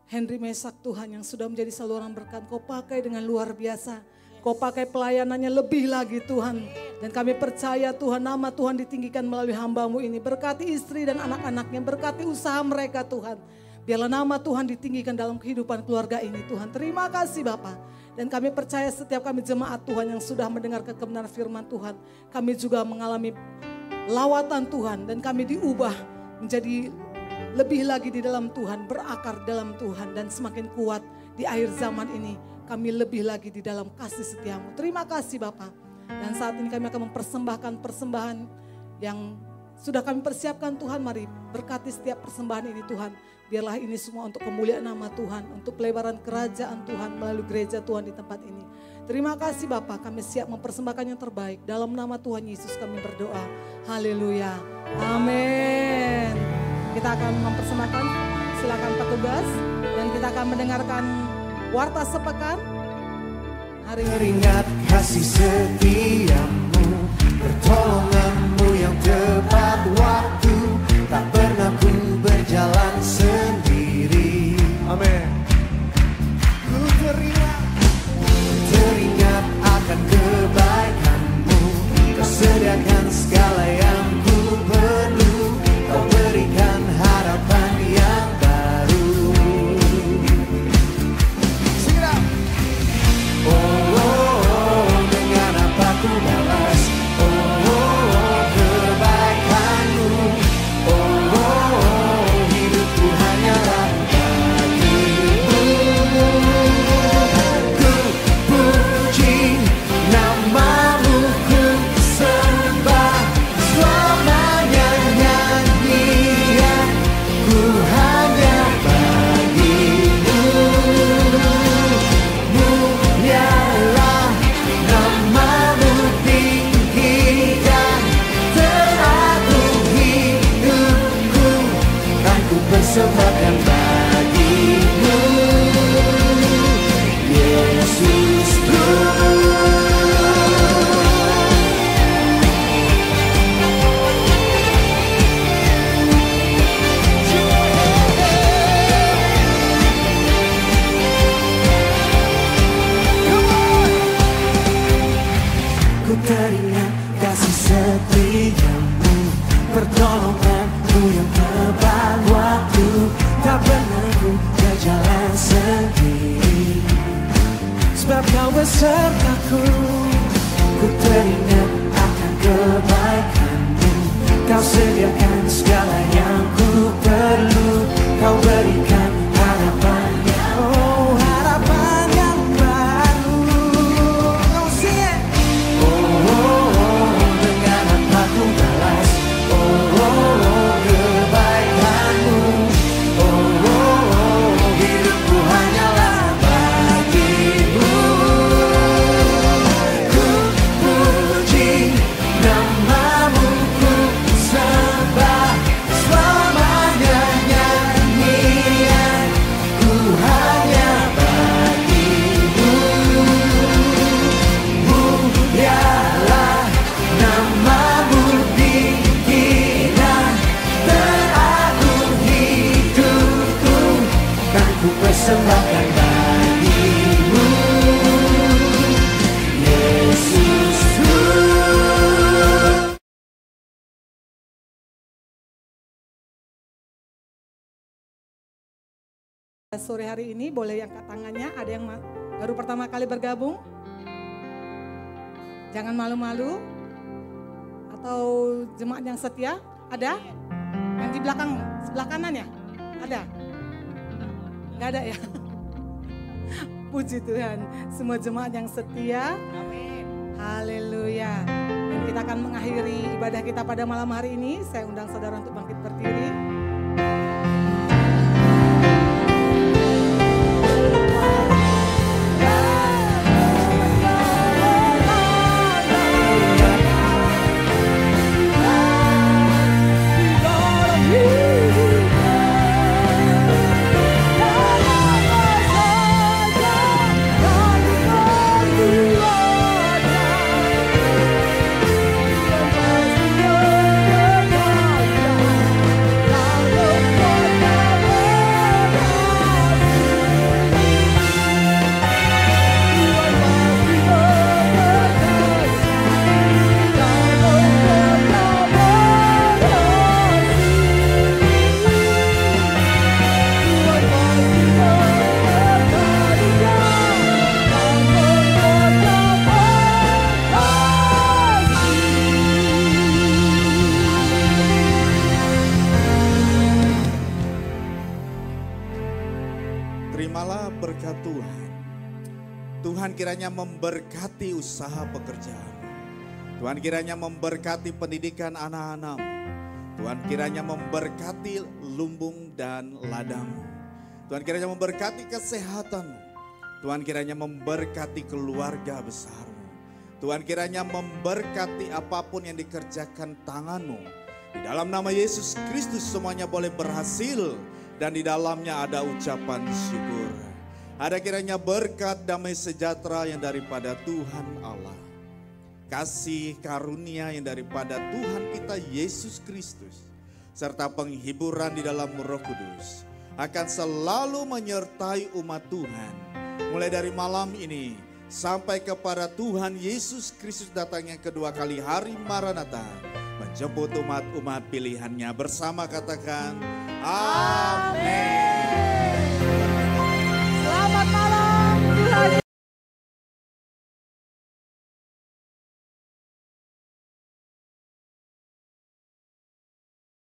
Henry Mesak Tuhan yang sudah menjadi saluran berkat. Kau pakai dengan luar biasa. Kau pakai pelayanannya lebih lagi Tuhan. Dan kami percaya Tuhan, nama Tuhan ditinggikan melalui hamba-Mu ini. Berkati istri dan anak-anaknya, berkati usaha mereka Tuhan. Biarlah nama Tuhan ditinggikan dalam kehidupan keluarga ini Tuhan. Terima kasih Bapa. Dan kami percaya setiap kami jemaat Tuhan yang sudah mendengar kebenaran firman Tuhan. Kami juga mengalami lawatan Tuhan dan kami diubah menjadi lebih lagi di dalam Tuhan, berakar dalam Tuhan dan semakin kuat di akhir zaman ini. Kami lebih lagi di dalam kasih setia-Mu. Terima kasih Bapa. Dan saat ini kami akan mempersembahkan persembahan yang sudah kami persiapkan Tuhan. Mari berkati setiap persembahan ini Tuhan. Biarlah ini semua untuk kemuliaan nama Tuhan, untuk pelebaran kerajaan Tuhan melalui gereja Tuhan di tempat ini. Terima kasih Bapa, kami siap mempersembahkan yang terbaik. Dalam nama Tuhan Yesus kami berdoa. Haleluya. Amin. Kita akan mempersembahkan, silakan petugas. Dan kita akan mendengarkan warta sepekan. Hari ini. Teringat kasih setiamu, pertolonganmu yang tepat waktu. Tak pernah ku berjalan sendiri. Amin. Ku teringat akan kebaikanmu. Kau sediakan segala yang ku perlu. Kau berikan harapan yang baru. Sing it out. Oh, dengan apa ku balas. Kebaikanmu. Hidupku hanyalah bagimu. Ku puji namamu, ku sembah selamanya, nyanyian ku hanya bagimu. Mulialah namamu, tinggikan teratur hidupku, kan ku persembahkan bagimu, Yesusku. Ku teringat kasih setiamu, pertolonganmu yang tepat waktu. Tak pernah ku berjalan sendiri, sebab kau besertaku. Ku teringat akan kebaikanmu. Kau sediakan segala yang ku perlu. Kau berikan harapan, oh harapan yang persembahkan bagimu, Yesusku. Sore hari ini boleh angkat tangannya, ada yang baru pertama kali bergabung? Jangan malu-malu. Atau jemaat yang setia? Ada? Yang di belakang, sebelah kanan ya? Ada? Enggak ada ya? Puji Tuhan, semua jemaat yang setia. Amin. Haleluya. Dan kita akan mengakhiri ibadah kita pada malam hari ini. Saya undang saudara untuk bangkit berdiri. Terimalah berkat Tuhan. Tuhan kiranya memberkati usaha pekerjaan. Tuhan kiranya memberkati pendidikan anak-anak. Tuhan kiranya memberkati lumbung dan ladangmu. Tuhan kiranya memberkati kesehatanmu. Tuhan kiranya memberkati keluarga besarmu. Tuhan kiranya memberkati apapun yang dikerjakan tanganmu. Di dalam nama Yesus Kristus semuanya boleh berhasil. Dan di dalamnya ada ucapan syukur. Ada kiranya berkat damai sejahtera yang daripada Tuhan Allah. Kasih karunia yang daripada Tuhan kita Yesus Kristus. Serta penghiburan di dalam Roh Kudus. Akan selalu menyertai umat Tuhan. Mulai dari malam ini sampai kepada Tuhan Yesus Kristus datang yang kedua kali hari Maranatha. Menjemput umat-umat pilihannya bersama katakan amin.